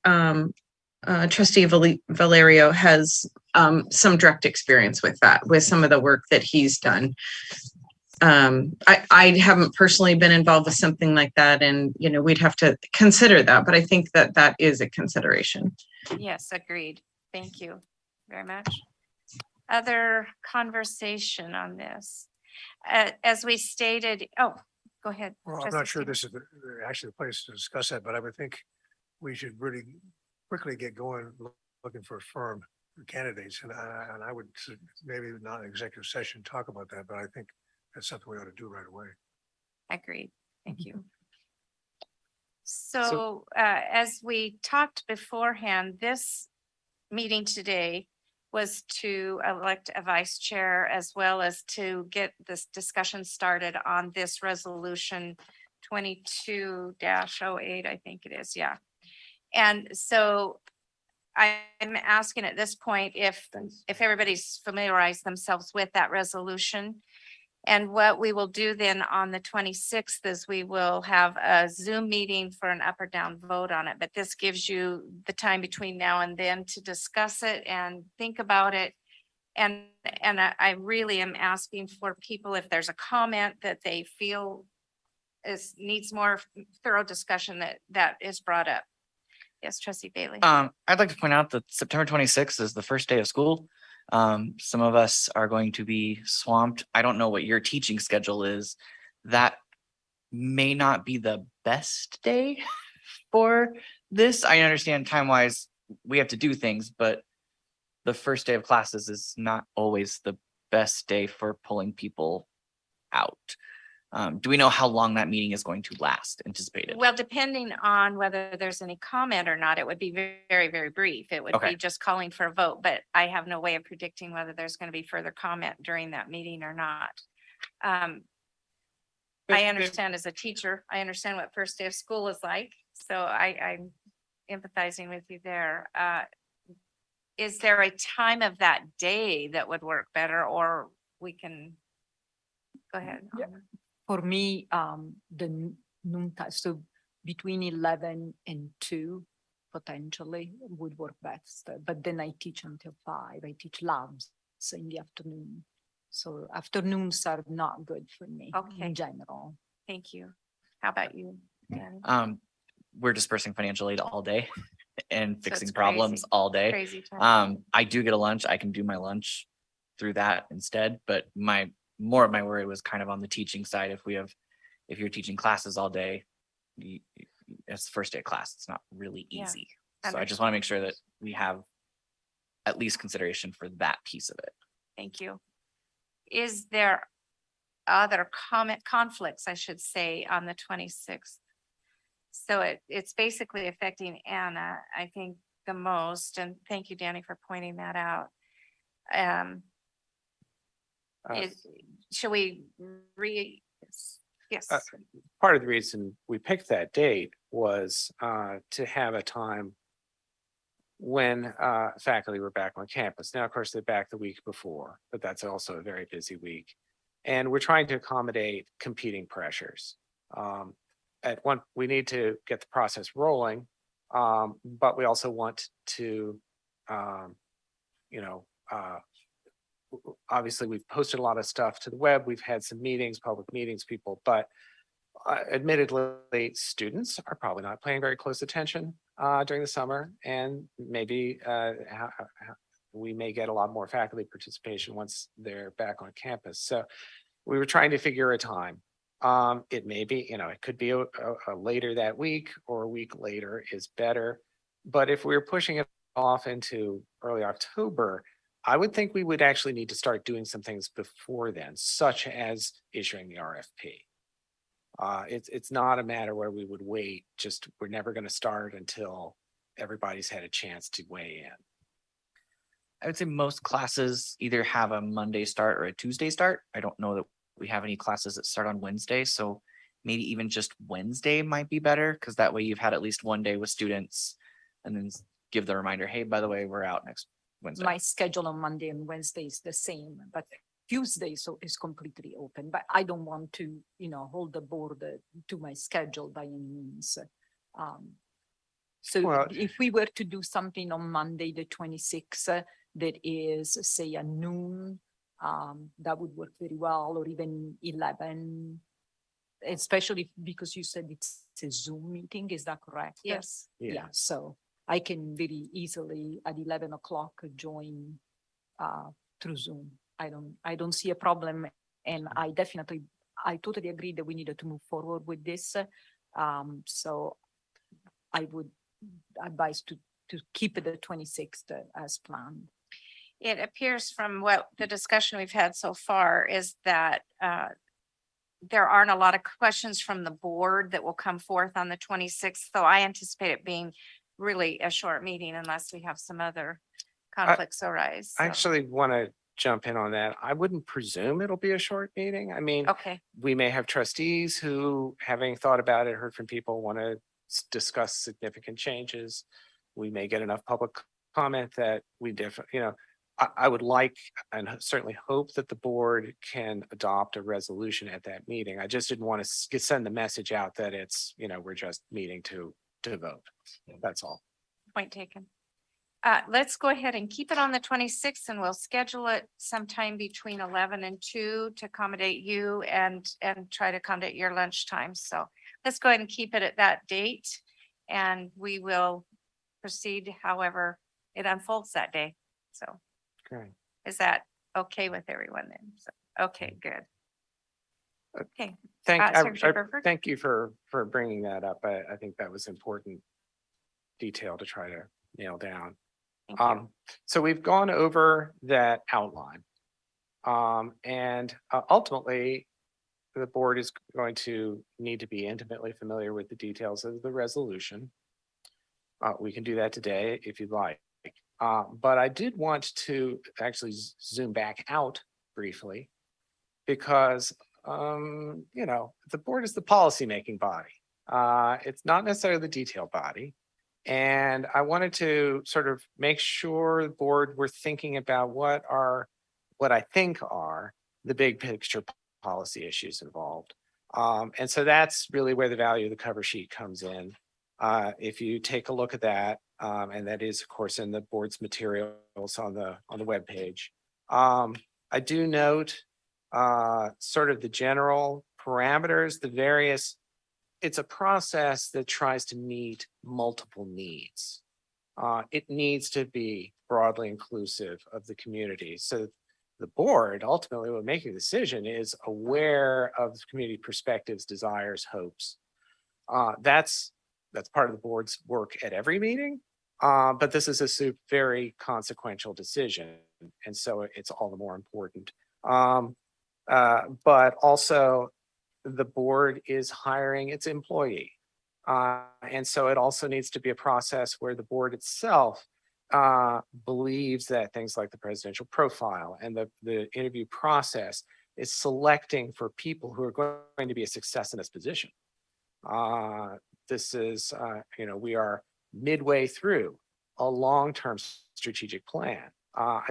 Trustee Valerio has some direct experience with that, with some of the work that he's done. I haven't personally been involved with something like that, and you know, we'd have to consider that, but I think that that is a consideration. Yes, agreed. Thank you very much. Other conversation on this? As we stated, oh, go ahead. Well, I'm not sure this is actually the place to discuss that, but I would think we should really quickly get going looking for a firm for candidates. And I would maybe not an executive session talk about that, but I think that's something we ought to do right away. Agreed. Thank you. So as we talked beforehand, this meeting today was to elect a vice chair as well as to get this discussion started on this resolution 22-08, I think it is. Yeah. And so I'm asking at this point if everybody's familiarized themselves with that resolution. And what we will do then on the 26th is we will have a Zoom meeting for an up or down vote on it. But this gives you the time between now and then to discuss it and think about it. And I really am asking for people, if there's a comment that they feel needs more thorough discussion, that is brought up. Yes, Trustee Bailey. I'd like to point out that September 26th is the first day of school. Some of us are going to be swamped. I don't know what your teaching schedule is. That may not be the best day for this. I understand time-wise, we have to do things, but the first day of classes is not always the best day for pulling people out. Do we know how long that meeting is going to last, anticipated? Well, depending on whether there's any comment or not, it would be very, very brief. It would be just calling for a vote, but I have no way of predicting whether there's going to be further comment during that meeting or not. I understand as a teacher, I understand what first day of school is like, so I'm empathizing with you there. Is there a time of that day that would work better, or we can? Go ahead. Yeah. Alma. For me, noon time, so between 11 and 2 potentially would work best. But then I teach until 5. I teach labs in the afternoon. So afternoons are not good for me Okay. in general. Thank you. How about you, Danny? We're dispersing financial aid all day and So fixing it's problems crazy. all day. Crazy time. I do get a lunch. I can do my lunch through that instead, but more of my worry was kind of on the teaching side. If you're teaching classes all day, it's the first day of class. It's not really Yeah, easy. So I just want to make sure that we have at least consideration for that piece of it. Thank you. Is there other conflicts, I should say, on the 26th? So it's basically affecting Anna, I think, the most, and thank you, Danny, for pointing that out. Uh, Should we yes, Part of the reason we picked that date was to have a time when faculty were back on campus. Now, of course, they're back the week before, but that's also a very busy week. And we're trying to accommodate competing pressures. We need to get the process rolling, but we also want to, obviously we've posted a lot of stuff to the web. We've had some meetings, public meetings, people, but admittedly, students are probably not paying very close attention during the summer, and maybe we may get a lot more faculty participation once they're back on campus. So we were trying to figure a time. It may be, it could be a later that week, or a week later is better. But if we're pushing it off into early October, I would think we would actually need to start doing some things before then, such as issuing the RFP. It's not a matter where we would wait, just we're never going to start until everybody's had a chance to weigh in. I would say most classes either have a Monday start or a Tuesday start. I don't know that we have any classes that start on Wednesday, so maybe even just Wednesday might be better, because that way you've had at least one day with students and then give the reminder, hey, by the way, we're out next Wednesday. My schedule on Monday and Wednesday is the same, but Tuesday is completely open. But I don't want to, hold the board to my schedule by any means. So Well- if we were to do something on Monday, the 26th, that is, say, a noon, that would work very well, or even 11, especially because you said it's a Zoom meeting, is that correct? yes. Yeah, so I can very easily at 11 o'clock join through Zoom. I don't see a problem, and I totally agree that we needed to move forward with this. So I would advise to keep it the 26th as planned. It appears from what the discussion we've had so far is that there aren't a lot of questions from the board that will come forth on the 26th. So I anticipate it being really a short meeting unless we have some other conflicts arise. I So, actually want to jump in on that. I wouldn't presume it'll be a short meeting. I mean, okay, we may have trustees who, having thought about it, heard from people, want to discuss significant changes. We may get enough public comment that we I would like and certainly hope that the board can adopt a resolution at that meeting. I just didn't want to send the message out that it's, we're just meeting to vote. That's all. point taken. Let's go ahead and keep it on the 26th, and we'll schedule it sometime between 11 and 2 to accommodate you and try to accommodate your lunchtime. So let's go ahead and keep it at that date, and we will proceed however it unfolds that day. So Okay. is that okay with everyone then? So, okay, good. Okay, Secretary Burford? Thank you for bringing that up. I think that was important detail to try to nail down. thank you. So we've gone over that outline. And ultimately, the board is going to need to be intimately familiar with the details of the resolution. We can do that today if you'd like. But I did want to actually zoom back out briefly, because the board is the policymaking body. It's not necessarily the detail body. And I wanted to sort of make sure the board were thinking about what I think are the big picture policy issues involved. And so that's really where the value of the cover sheet comes in. If you take a look at that, and that is, of course, in the board's materials on the webpage. I do note sort of the general parameters, it's a process that tries to meet multiple needs. It needs to be broadly inclusive of the community. So the board, ultimately, when making a decision, is aware of the community perspectives, desires, hopes. That's part of the board's work at every meeting. But this is a very consequential decision, and so it's all the more important. But also, the board is hiring its employee. And so it also needs to be a process where the board itself believes that things like the presidential profile and the interview process is selecting for people who are going to be a success in this position. This is, we are midway through a long-term strategic plan. I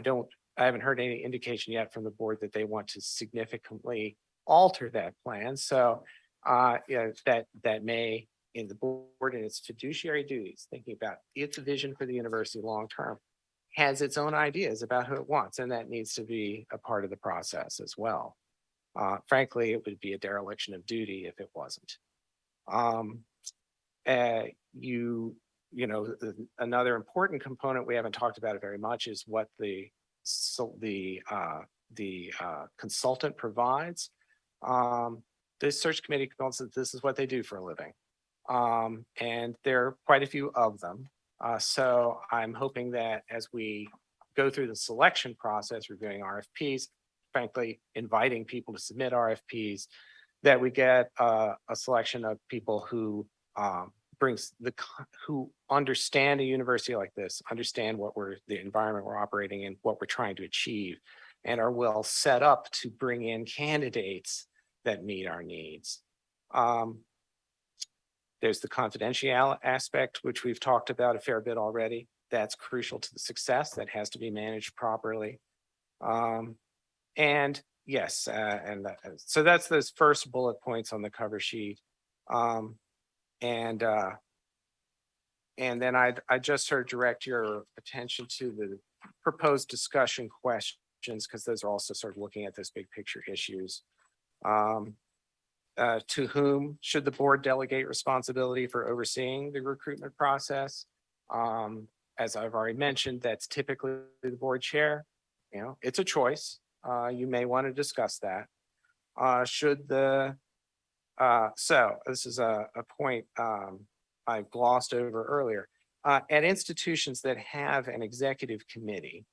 haven't heard any indication yet from the board that they want to significantly alter that plan. So that may, in the board and its fiduciary duties, thinking about its vision for the university long-term, has its own ideas about who it wants, and that needs to be a part of the process as well. Frankly, it would be a dereliction of duty if it wasn't. Another important component we haven't talked about it very much is what the consultant provides. The search committee consultants, this is what they do for a living. And there are quite a few of them. So I'm hoping that as we go through the selection process, reviewing RFPs, frankly, inviting people to submit RFPs, that we get a selection of people who who understand a university like this, understand the environment we're operating in, what we're trying to achieve, and are well set up to bring in candidates that meet our needs. There's the confidential aspect, which we've talked about a fair bit already. That's crucial to the success. That has to be managed properly. And yes, so that's those first bullet points on the cover sheet. And then I just sort of direct your attention to the proposed discussion questions, because those are also sort of looking at those big picture issues. To whom should the board delegate responsibility for overseeing the recruitment process? As I've already mentioned, that's typically the board chair. It's a choice. You may want to discuss that. So this is a point I glossed over earlier. At institutions that have an executive committee,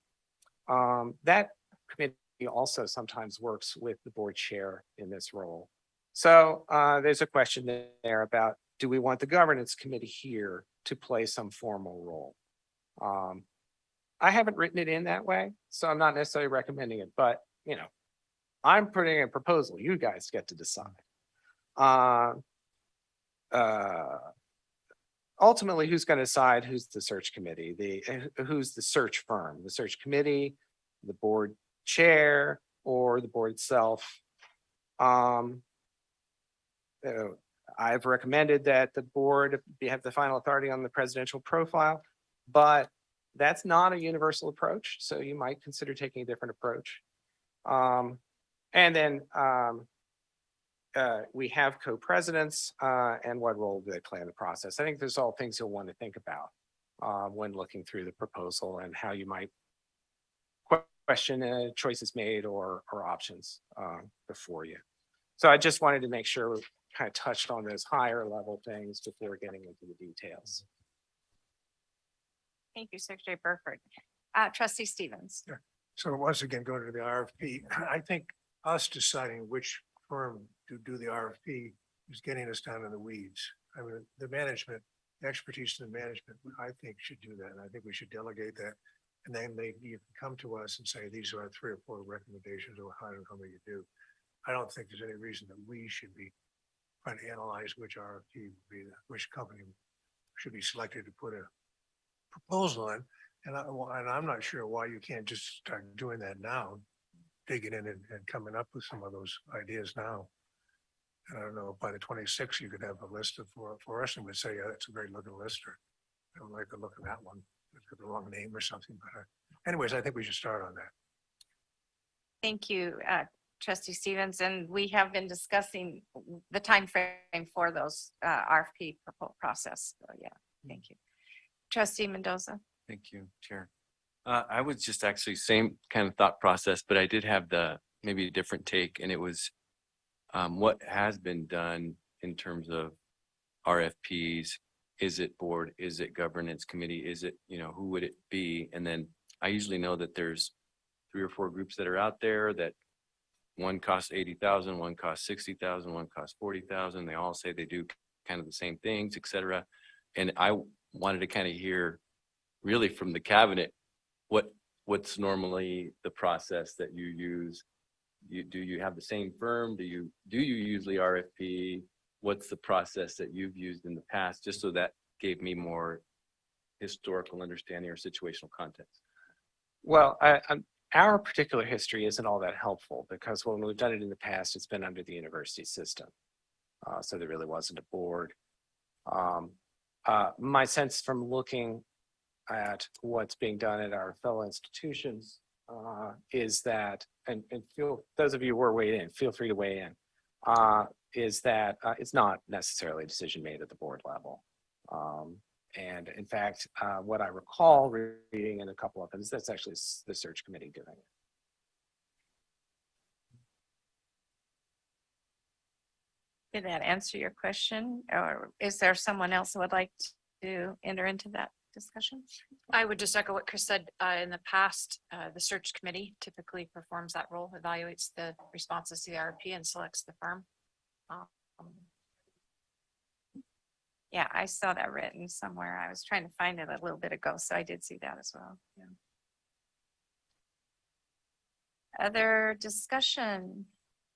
that committee also sometimes works with the board chair in this role. So there's a question there about, do we want the governance committee here to play some formal role? I haven't written it in that way, so I'm not necessarily recommending it, but I'm putting a proposal. You guys get to decide. Ultimately, who's going to decide who's the search committee, who's the search firm, the search committee, the board chair, or the board itself? I've recommended that the board have the final authority on the presidential profile, but that's not a universal approach. So you might consider taking a different approach. And then we have co-presidents, and what role do they play in the process? I think there's all things you'll want to think about when looking through the proposal, and how you might question choices made or options before you. So I just wanted to make sure we kind of touched on those higher level things before getting into the details. Thank you, Secretary Burford. Trustee Stevens. So once again, going to the RFP, I think us deciding which firm to do the RFP is getting us down in the weeds. I mean, the management, the expertise in the management, I think should do that. And I think we should delegate that. And then you can come to us and say, these are our 3 or 4 recommendations, or how many you do. I don't think there's any reason that we should be trying to analyze which RFP would be, which company should be selected to put a proposal in. And I'm not sure why you can't just start doing that now, digging in and coming up with some of those ideas now. And I don't know, by the 26th, you could have a list of, for us, and would say, yeah, that's a great looking list, or I don't like the look of that one. It's got the wrong name or something, but anyways, I think we should start on that. Thank you, trustee Stevens, and we have been discussing the time frame for those RFP process. So yeah, thank you. Trustee Mendoza. Thank you, Chair. I was just actually same kind of thought process, but I did have maybe a different take, and it was what has been done in terms of RFPs. Is it board? Is it governance committee? Is it, who would it be? And then I usually know that there's 3 or 4 groups that are out there that one costs 80,000, one costs 60,000, one costs 40,000. They all say they do kind of the same things, et cetera. And I wanted to kind of hear really from the cabinet, what's normally the process that you use? Do you have the same firm? Do you usually RFP? What's the process that you've used in the past? Just so that gave me more historical understanding or situational context. Well, our particular history isn't all that helpful because when we've done it in the past, it's been under the university system. So there really wasn't a board. My sense from looking at what's being done at our fellow institutions is that, and those of you who are weighed in, feel free to weigh in, is that it's not necessarily a decision made at the board level. And in fact, what I recall reading in a couple of them is that's actually the search committee doing it. Did that answer your question? Or is there someone else who would like to enter into that discussion? I would just echo what Chris said. In the past, the search committee typically performs that role, evaluates the responses to the RFP and selects the firm. Yeah, I saw that written somewhere. I was trying to find it a little bit ago, so I did see that as well. Yeah. Other discussion?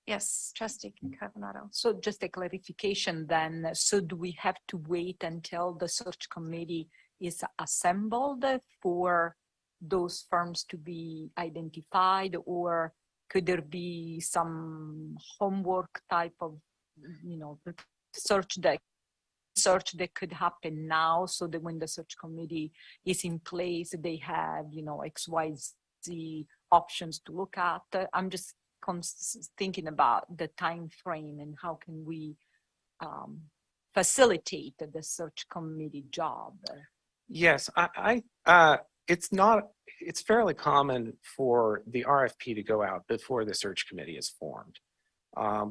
Yes, trustee Cavanato. So just a clarification then, so do we have to wait until the search committee is assembled for those firms to be identified, or could there be some homework type of, search that could happen now, so that when the search committee is in place, they have, XYZ options to look at? I'm just thinking about the time frame and how can we facilitate the search committee job. Yes, it's fairly common for the RFP to go out before the search committee is formed.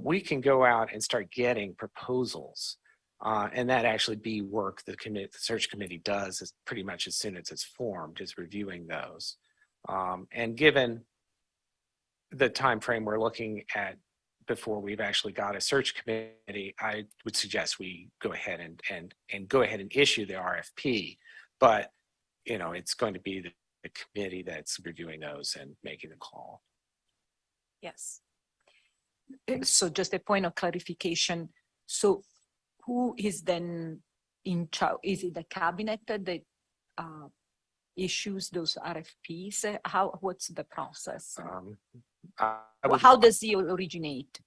We can go out and start getting proposals, and that actually be work the search committee does is pretty much as soon as it's formed, is reviewing those. And given the time frame we're looking at before we've actually got a search committee, I would suggest we go ahead and go ahead and issue the RFP. But it's going to be the committee that's reviewing those and making the call. Yes. So just a point of clarification. So who is then in charge? Is it the cabinet that issues those RFPs? What's the process? How does it originate?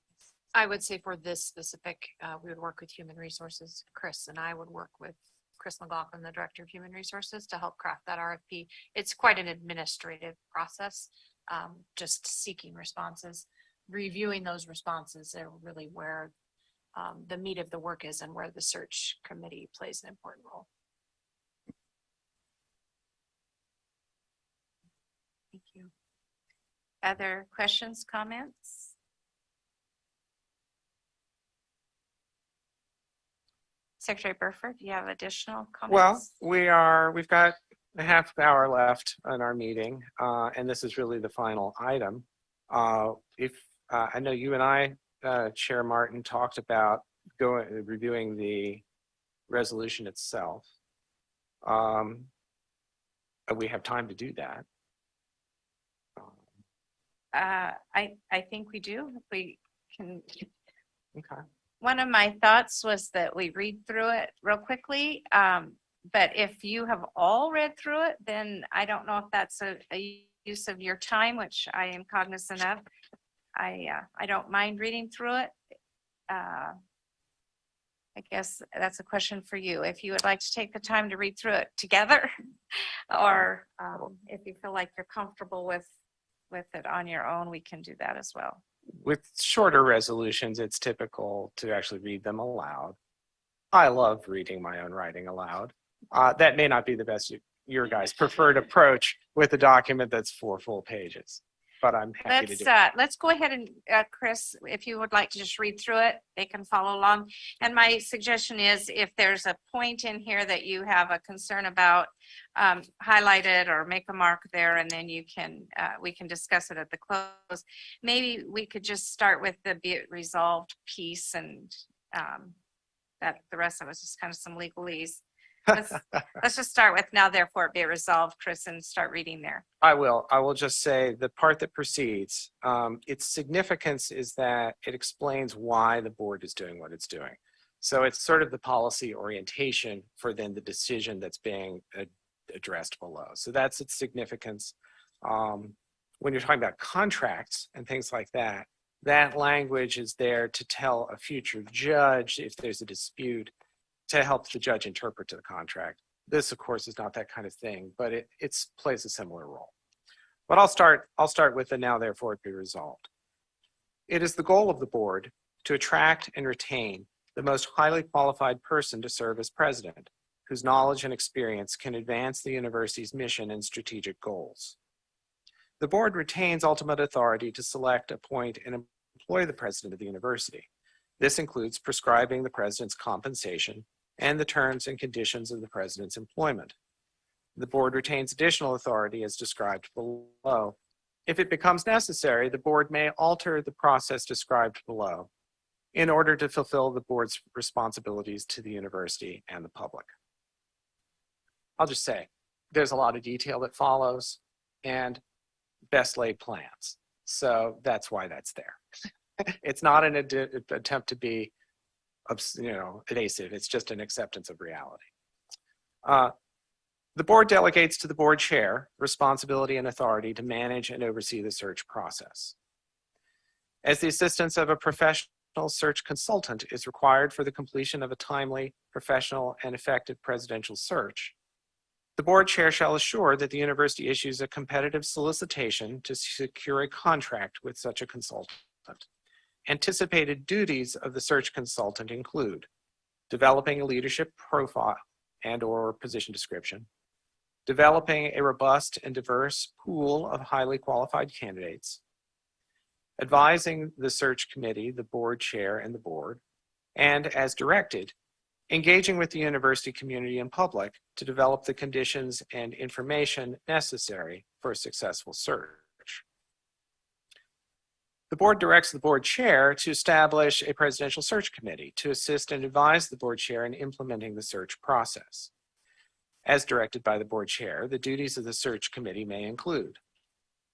I would say for this specific, we would work with Human Resources. Chris and I would work with Chris McLaughlin, the Director of Human Resources, to help craft that RFP. It's quite an administrative process, just seeking responses. Reviewing those responses are really where the meat of the work is and where the search committee plays an important role. Thank you. Other questions, comments? Secretary Burford, do you have additional comments? Well, we've got a half hour left on our meeting, and this is really the final item. I know you and I, Chair Martin, talked about reviewing the resolution itself. We have time to do that. I think we do. can, Okay. one of my thoughts was that we read through it real quickly. But if you have all read through it, then I don't know if that's a use of your time, which I am cognizant of. I don't mind reading through it. I guess that's a question for you. If you would like to take the time to read through it together, or if you feel like you're comfortable with it on your own, we can do that as well. With shorter resolutions, it's typical to actually read them aloud. I love reading my own writing aloud. That may not be the best your guys' preferred approach with a document that's 4 full pages, but I'm happy to do it. Let's go ahead and, Chris, if you would like to just read through it, they can follow along. And my suggestion is if there's a point in here that you have a concern about, highlight it or make a mark there, and then you can, we can discuss it at the close. Maybe we could just start with the be it resolved piece, and that the rest of us is kind of some legalese. Let's just start with now therefore be it resolved, Chris, and start reading there. I will just say the part that precedes, its significance is that it explains why the board is doing what it's doing. So it's sort of the policy orientation for then the decision that's being addressed below. So that's its significance. When you're talking about contracts and things like that, that language is there to tell a future judge if there's a dispute, to help the judge interpret the contract. This, of course, is not that kind of thing, but it plays a similar role. But I'll start with the now therefore it be resolved. It is the goal of the board to attract and retain the most highly qualified person to serve as president, whose knowledge and experience can advance the university's mission and strategic goals. The board retains ultimate authority to select, appoint, and employ the president of the university. This includes prescribing the president's compensation and the terms and conditions of the president's employment. The board retains additional authority as described below. If it becomes necessary, the board may alter the process described below in order to fulfill the board's responsibilities to the university and the public. I'll just say, there's a lot of detail that follows and best laid plans. So that's why that's there. It's not an attempt to be, evasive. It's just an acceptance of reality. The board delegates to the board chair responsibility and authority to manage and oversee the search process. As the assistance of a professional search consultant is required for the completion of a timely, professional, and effective presidential search, the board chair shall assure that the university issues a competitive solicitation to secure a contract with such a consultant. Anticipated duties of the search consultant include developing a leadership profile and/or position description, developing a robust and diverse pool of highly qualified candidates, advising the search committee, the board chair, and the board, and as directed, engaging with the university community and public to develop the conditions and information necessary for a successful search. The board directs the board chair to establish a presidential search committee to assist and advise the board chair in implementing the search process. As directed by the board chair, the duties of the search committee may include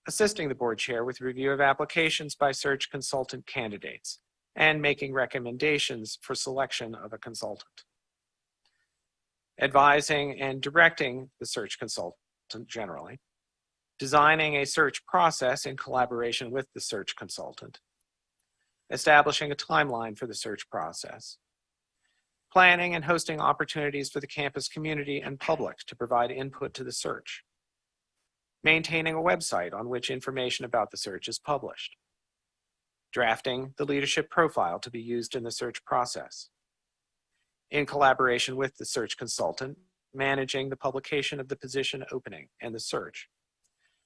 assisting the board chair with review of applications by search consultant candidates and making recommendations for selection of a consultant, advising and directing the search consultant generally, designing a search process in collaboration with the search consultant, establishing a timeline for the search process, planning and hosting opportunities for the campus community and public to provide input to the search, maintaining a website on which information about the search is published, drafting the leadership profile to be used in the search process, in collaboration with the search consultant, managing the publication of the position opening and the search,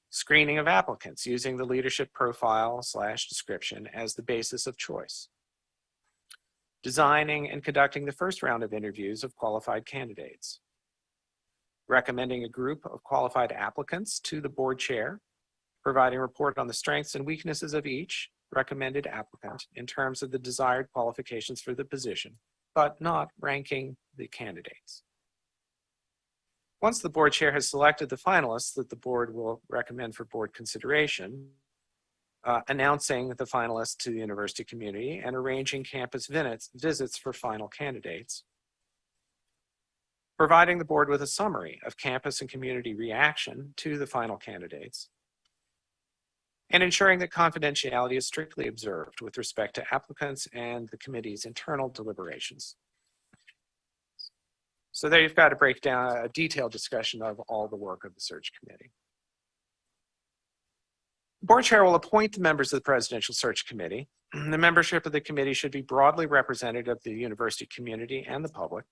screening of applicants using the leadership profile / description as the basis of choice, designing and conducting the first round of interviews of qualified candidates, recommending a group of qualified applicants to the board chair, providing a report on the strengths and weaknesses of each recommended applicant in terms of the desired qualifications for the position, but not ranking the candidates. Once the board chair has selected the finalists that the board will recommend for board consideration, announcing the finalists to the university community and arranging campus visits for final candidates, providing the board with a summary of campus and community reaction to the final candidates, and ensuring that confidentiality is strictly observed with respect to applicants and the committee's internal deliberations. So there you've got to break down a detailed discussion of all the work of the search committee. The board chair will appoint the members of the presidential search committee. The membership of the committee should be broadly representative of the university community and the public.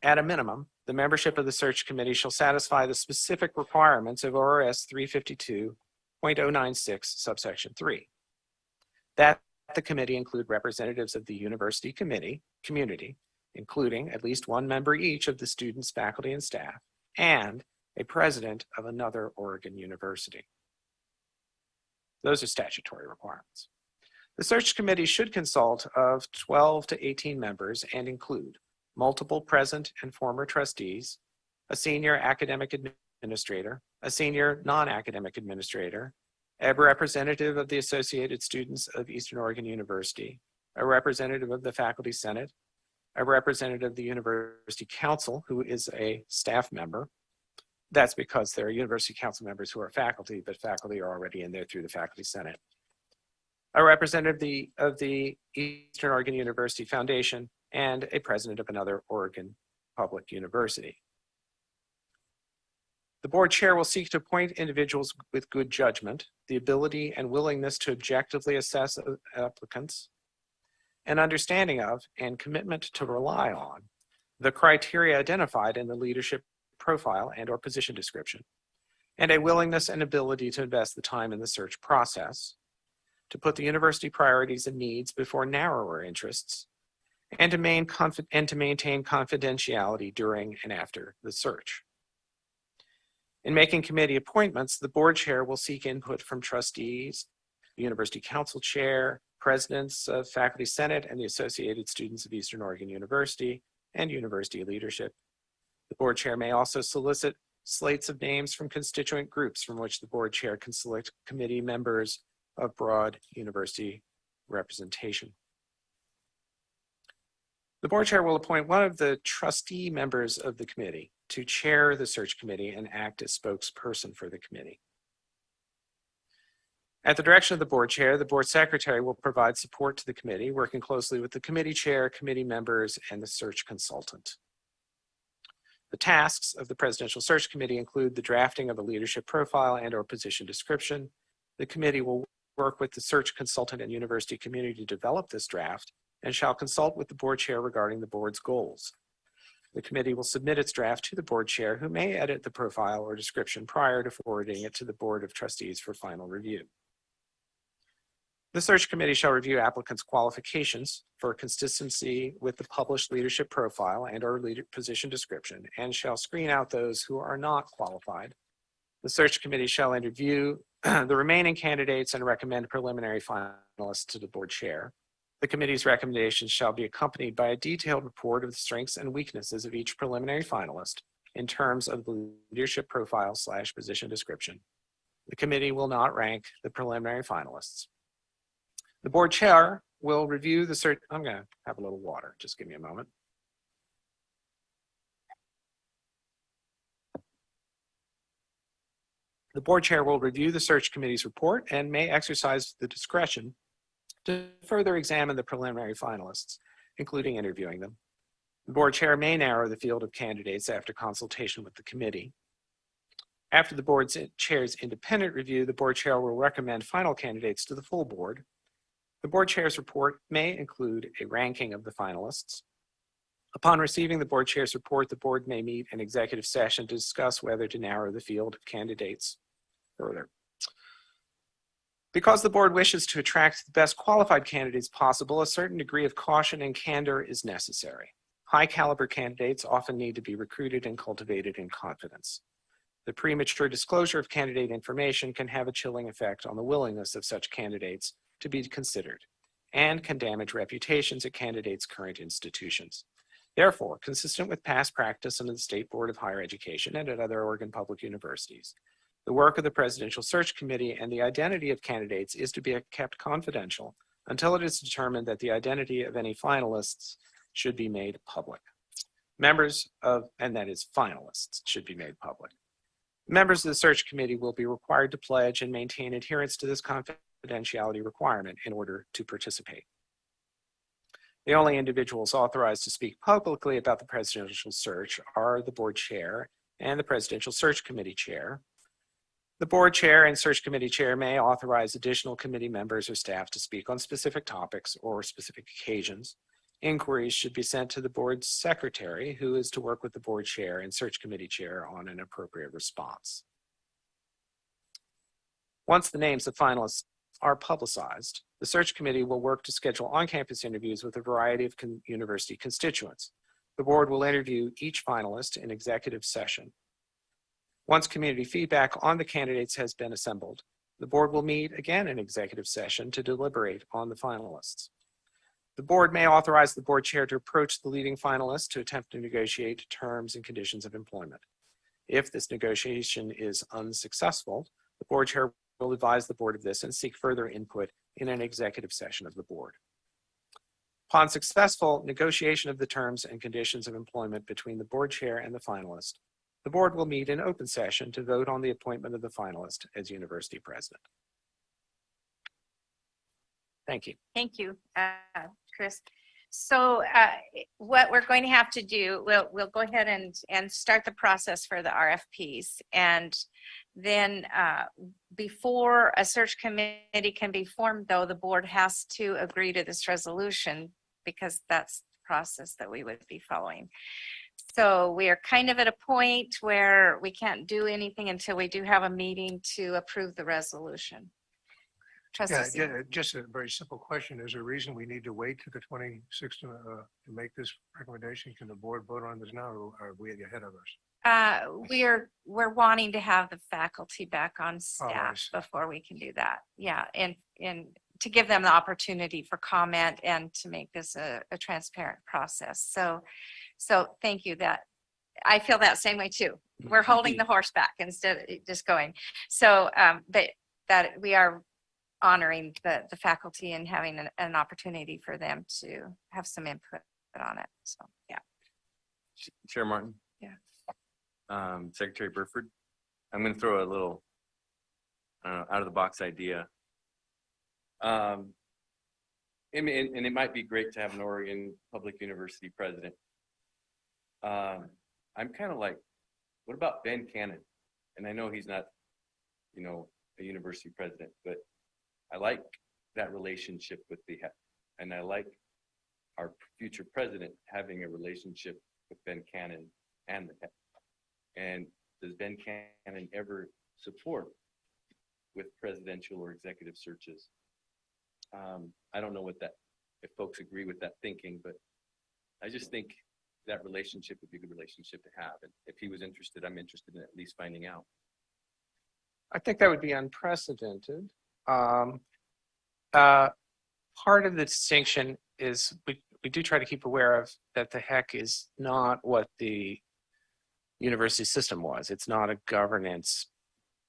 At a minimum, the membership of the search committee shall satisfy the specific requirements of ORS 352.096 subsection 3. That the committee include representatives of the university community, including at least one member each of the students, faculty, and staff, and a president of another Oregon university. Those are statutory requirements. The search committee should consult of 12 to 18 members and include multiple present and former trustees, a senior academic administrator, a senior non-academic administrator, a representative of the Associated Students of Eastern Oregon University, a representative of the Faculty Senate, a representative of the University Council, who is a staff member. That's because there are University Council members who are faculty, but faculty are already in there through the Faculty Senate. A representative of the Eastern Oregon University Foundation, and a president of another Oregon public university. The board chair will seek to appoint individuals with good judgment, the ability and willingness to objectively assess applicants, an understanding of and commitment to rely on the criteria identified in the leadership profile and/or position description, and a willingness and ability to invest the time in the search process, to put the university priorities and needs before narrower interests, and to maintain confidentiality during and after the search. In making committee appointments, the board chair will seek input from trustees, the University Council chair, presidents of Faculty Senate and the Associated Students of Eastern Oregon University, and university leadership. The board chair may also solicit slates of names from constituent groups from which the board chair can select committee members of broad university representation. The board chair will appoint one of the trustee members of the committee to chair the search committee and act as spokesperson for the committee. At the direction of the board chair, the board secretary will provide support to the committee, working closely with the committee chair, committee members, and the search consultant. The tasks of the presidential search committee include the drafting of a leadership profile and/or position description. The committee will work with the search consultant and university community to develop this draft and shall consult with the board chair regarding the board's goals. The committee will submit its draft to the board chair, who may edit the profile or description prior to forwarding it to the board of trustees for final review. The search committee shall review applicants' qualifications for consistency with the published leadership profile and/or position description, and shall screen out those who are not qualified. The search committee shall interview the remaining candidates and recommend preliminary finalists to the board chair. The committee's recommendations shall be accompanied by a detailed report of the strengths and weaknesses of each preliminary finalist in terms of the leadership profile / position description. The committee will not rank the preliminary finalists. The board chair will review the search. I'm going to have a little water. Just give me a moment. The board chair will review the search committee's report and may exercise the discretion to further examine the preliminary finalists, including interviewing them. The board chair may narrow the field of candidates after consultation with the committee. After the board chair's independent review, the board chair will recommend final candidates to the full board. The board chair's report may include a ranking of the finalists. Upon receiving the board chair's report, the board may meet an executive session to discuss whether to narrow the field of candidates further. Because the board wishes to attract the best qualified candidates possible, a certain degree of caution and candor is necessary. High caliber candidates often need to be recruited and cultivated in confidence. The premature disclosure of candidate information can have a chilling effect on the willingness of such candidates to be considered and can damage reputations at candidates' current institutions. Therefore, consistent with past practice under the State Board of Higher Education and at other Oregon public universities, The work of the Presidential Search Committee and the identity of candidates is to be kept confidential until it is determined that the identity of any finalists should be made public. And that is finalists should be made public. Members of the search committee will be required to pledge and maintain adherence to this confidentiality requirement in order to participate. The only individuals authorized to speak publicly about the presidential search are the board chair and the presidential search committee chair. The board chair and search committee chair may authorize additional committee members or staff to speak on specific topics or specific occasions. Inquiries should be sent to the board's secretary, who is to work with the board chair and search committee chair on an appropriate response. Once the names of finalists are publicized, the search committee will work to schedule on-campus interviews with a variety of university constituents. The board will interview each finalist in executive session. Once community feedback on the candidates has been assembled, the board will meet again in executive session to deliberate on the finalists. The board may authorize the board chair to approach the leading finalist to attempt to negotiate terms and conditions of employment. If this negotiation is unsuccessful, the board chair will advise the board of this and seek further input in an executive session of the board. Upon successful negotiation of the terms and conditions of employment between the board chair and the finalist, the board will meet in open session to vote on the appointment of the finalist as university president. Thank you. Thank you, Chris. So what we're going to have to do, we'll go ahead and start the process for the RFPs. And then before a search committee can be formed, though, the board has to agree to this resolution because that's the process that we would be following. So we are kind of at a point where we can't do anything until we do have a meeting to approve the resolution. Trustee Yeah, Seymour. just a very simple question. Is there a reason we need to wait to the 26th to make this recommendation? Can the board vote on this now, or are we ahead of us? We're wanting to have the faculty back on I staff see. before we can do that. Yeah, and to give them the opportunity for comment and to make this a transparent process. So thank you. That I feel that same way too. We're holding the horse back instead of just going. So, but that we are honoring the faculty and having an opportunity for them to have some input on it. So, yeah. Chair Martin? Yeah. Secretary Burford, I'm going to throw a little out of the box idea. And it might be great to have an Oregon Public University president. I'm kind of like, what about Ben Cannon? And I know he's not, a university president, but I like that relationship with the HEC. And I like our future president having a relationship with Ben Cannon and the HEC. And does Ben Cannon ever support with presidential or executive searches? I don't know if folks agree with that thinking, but I just think that relationship would be a good relationship to have. And if he was interested, I'm interested in at least finding out. I think that would be unprecedented. Part of the distinction is we do try to keep aware of that the HEC is not what the university system was. It's not a governance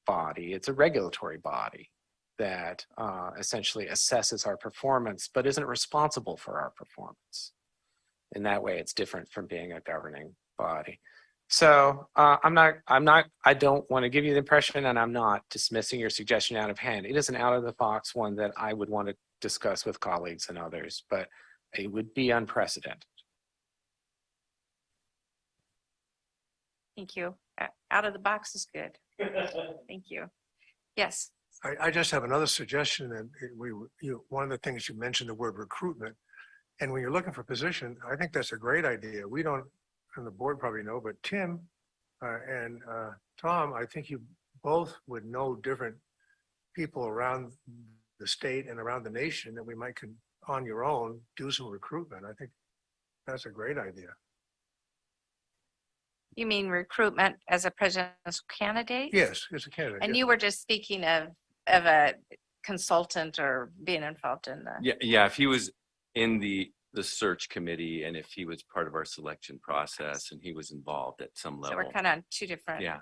body. It's a regulatory body that essentially assesses our performance, but isn't responsible for our performance. In that way, it's different from being a governing body. So I don't want to give you the impression, and I'm not dismissing your suggestion out of hand. It is an out of the box one that I would want to discuss with colleagues and others, but it would be unprecedented. Thank you. Out of the box is good. Thank you. Yes. I just have another suggestion that one of the things you mentioned, the word recruitment. And when you're looking for position, I think that's a great idea. We don't, and the board probably know, but Tim and Tom, I think you both would know different people around the state and around the nation that we might on your own do some recruitment. I think that's a great idea. You mean recruitment as a presidential candidate? Yes, as a candidate. And yes. you were just speaking of a consultant or being involved in the. Yeah. If he was in the search committee and if he was part of our selection process and he was involved at some So level. we're kind of on two different. Yeah.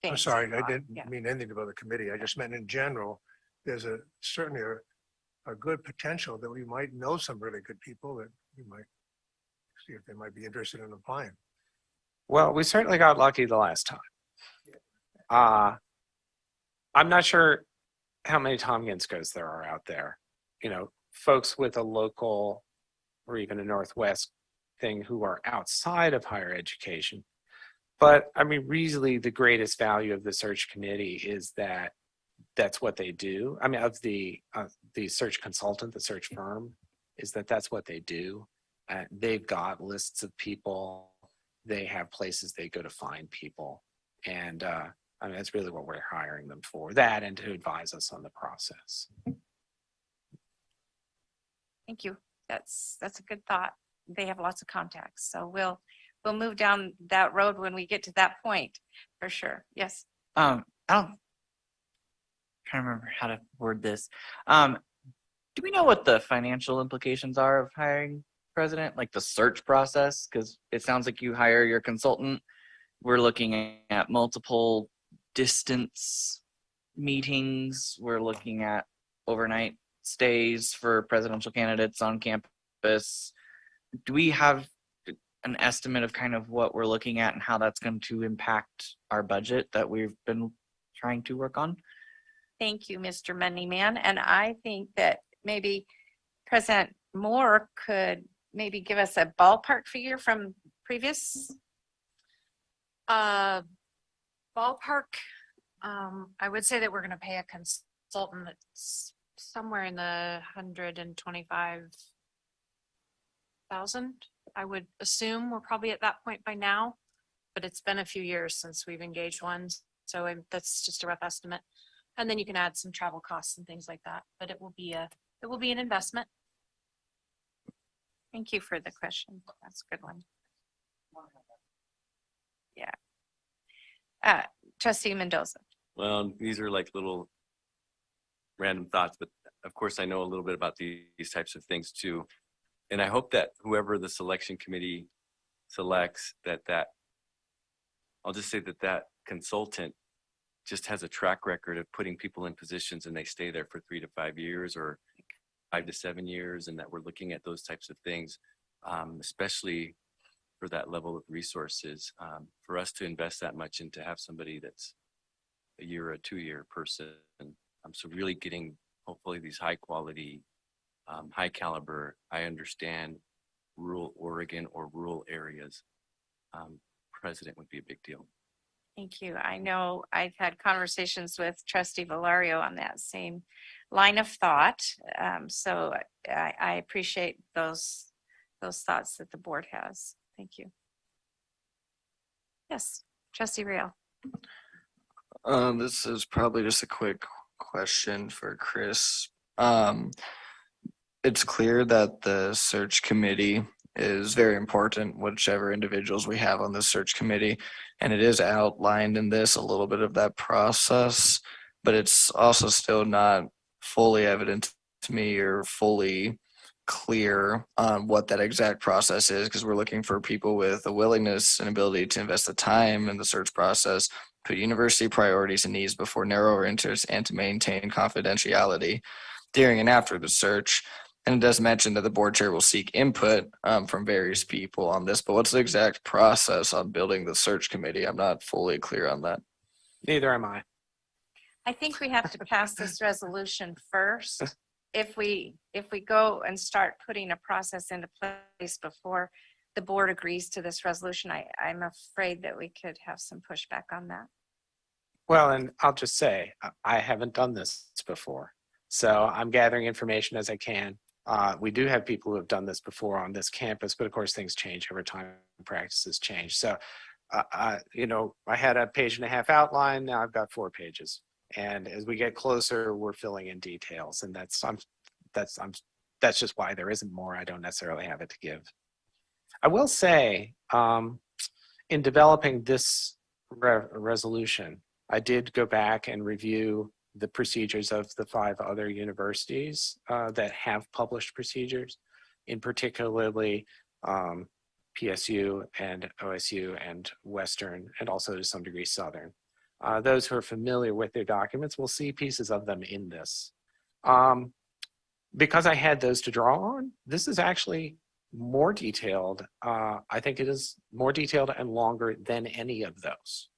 I'm things. sorry, I Yeah. didn't mean anything about the committee. I just meant in general, there's certainly a good potential that we might know some really good people that we might see if they might be interested in applying. Well, we certainly got lucky the last time. I'm not sure how many Tom Ginskos there are out there. You know, folks with a local or even a Northwest thing who are outside of higher education. But I mean, really, the greatest value of the search committee is that that's what they do. I mean, of the search consultant, the search firm, is that that's what they do. They've got lists of people. They have places they go to find people. And I mean, that's really what we're hiring them for, that and to advise us on the process. Thank you. That's a good thought. They have lots of contacts, so we'll move down that road when we get to that point, for sure. Yes. I don't trying to remember how to word this. Do we know what the financial implications are of hiring president, like the search process? Because it sounds like you hire your consultant. We're looking at multiple distance meetings. We're looking at overnight stays for presidential candidates on campus. Do we have an estimate of kind of what we're looking at and how that's going to impact our budget that we've been trying to work on? Thank you, Mr. Moneyman. And I think that maybe President Moore could maybe give us a ballpark figure from previous. Ballpark, I would say that we're gonna pay a consultant that's somewhere in the 125,000. I would assume we're probably at that point by now, but it's been a few years since we've engaged one, so that's just a rough estimate. And then you can add some travel costs and things like that, but it will be an investment. Thank you for the question. That's a good one. Yeah. Trustee Mendoza. Well, these are like little random thoughts, but of course I know a little bit about these types of things too. And I hope that whoever the selection committee selects, I'll just say that consultant just has a track record of putting people in positions and they stay there for 3 to 5 years or 5 to 7 years, and that we're looking at those types of things, especially for that level of resources, for us to invest that much and to have somebody that's a year or a 2-year person. So really getting hopefully these high quality, high caliber, I understand rural Oregon or rural areas, president would be a big deal. Thank you. I know I've had conversations with Trustee Valario on that same line of thought. So I appreciate those thoughts that the board has. Thank you. Yes, Trustee Real. This is probably just a quick question for Chris. It's clear that the search committee is very important, whichever individuals we have on the search committee. And it is outlined in this, a little bit of that process, but it's also still not fully evident to me or fully clear on what that exact process is, because we're looking for people with a willingness and ability to invest the time in the search process, put university priorities and needs before narrower interests, and to maintain confidentiality during and after the search. And it does mention that the board chair will seek input from various people on this, but what's the exact process on building the search committee? I'm not fully clear on that. Neither am I. I think we have to pass this resolution first. If we go and start putting a process into place before the board agrees to this resolution, I'm afraid that we could have some pushback on that. Well, and I'll just say, I haven't done this before. So I'm gathering information as I can. We do have people who have done this before on this campus, but of course things change over time, practices change. So, I had a 1.5-page outline, now I've got 4 pages. And as we get closer, we're filling in details, and that's just why there isn't more. I don't necessarily have it to give. I will say, in developing this resolution, I did go back and review the procedures of the 5 other universities that have published procedures, in particularly PSU and OSU and Western, and also to some degree Southern. Those who are familiar with their documents will see pieces of them in this. Because I had those to draw on, this is actually more detailed. I think it is more detailed and longer than any of those.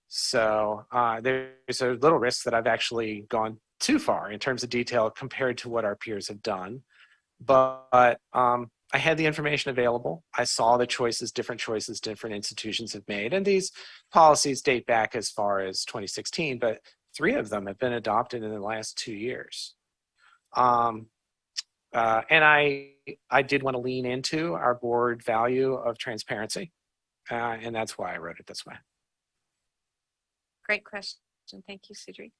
So there's a little risk that I've actually gone too far in terms of detail compared to what our peers have done. But I had the information available. I saw the choices different institutions have made. And these policies date back as far as 2016, but 3 of them have been adopted in the last 2 years. And I did want to lean into our board value of transparency. And that's why I wrote it this way. Great question. Thank you, Cedric.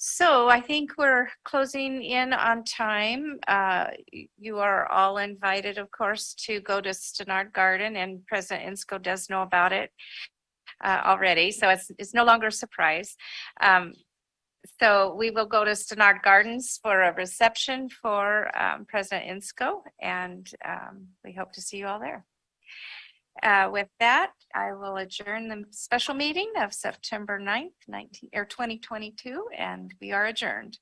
So I think we're closing in on time. You are all invited, of course, to go to Stenard Garden, and President Insco does know about it already, so it's no longer a surprise. So we will go to Stenard Gardens for a reception for President Insco, and we hope to see you all there. With that, I will adjourn the special meeting of September 9th, 2022, and we are adjourned.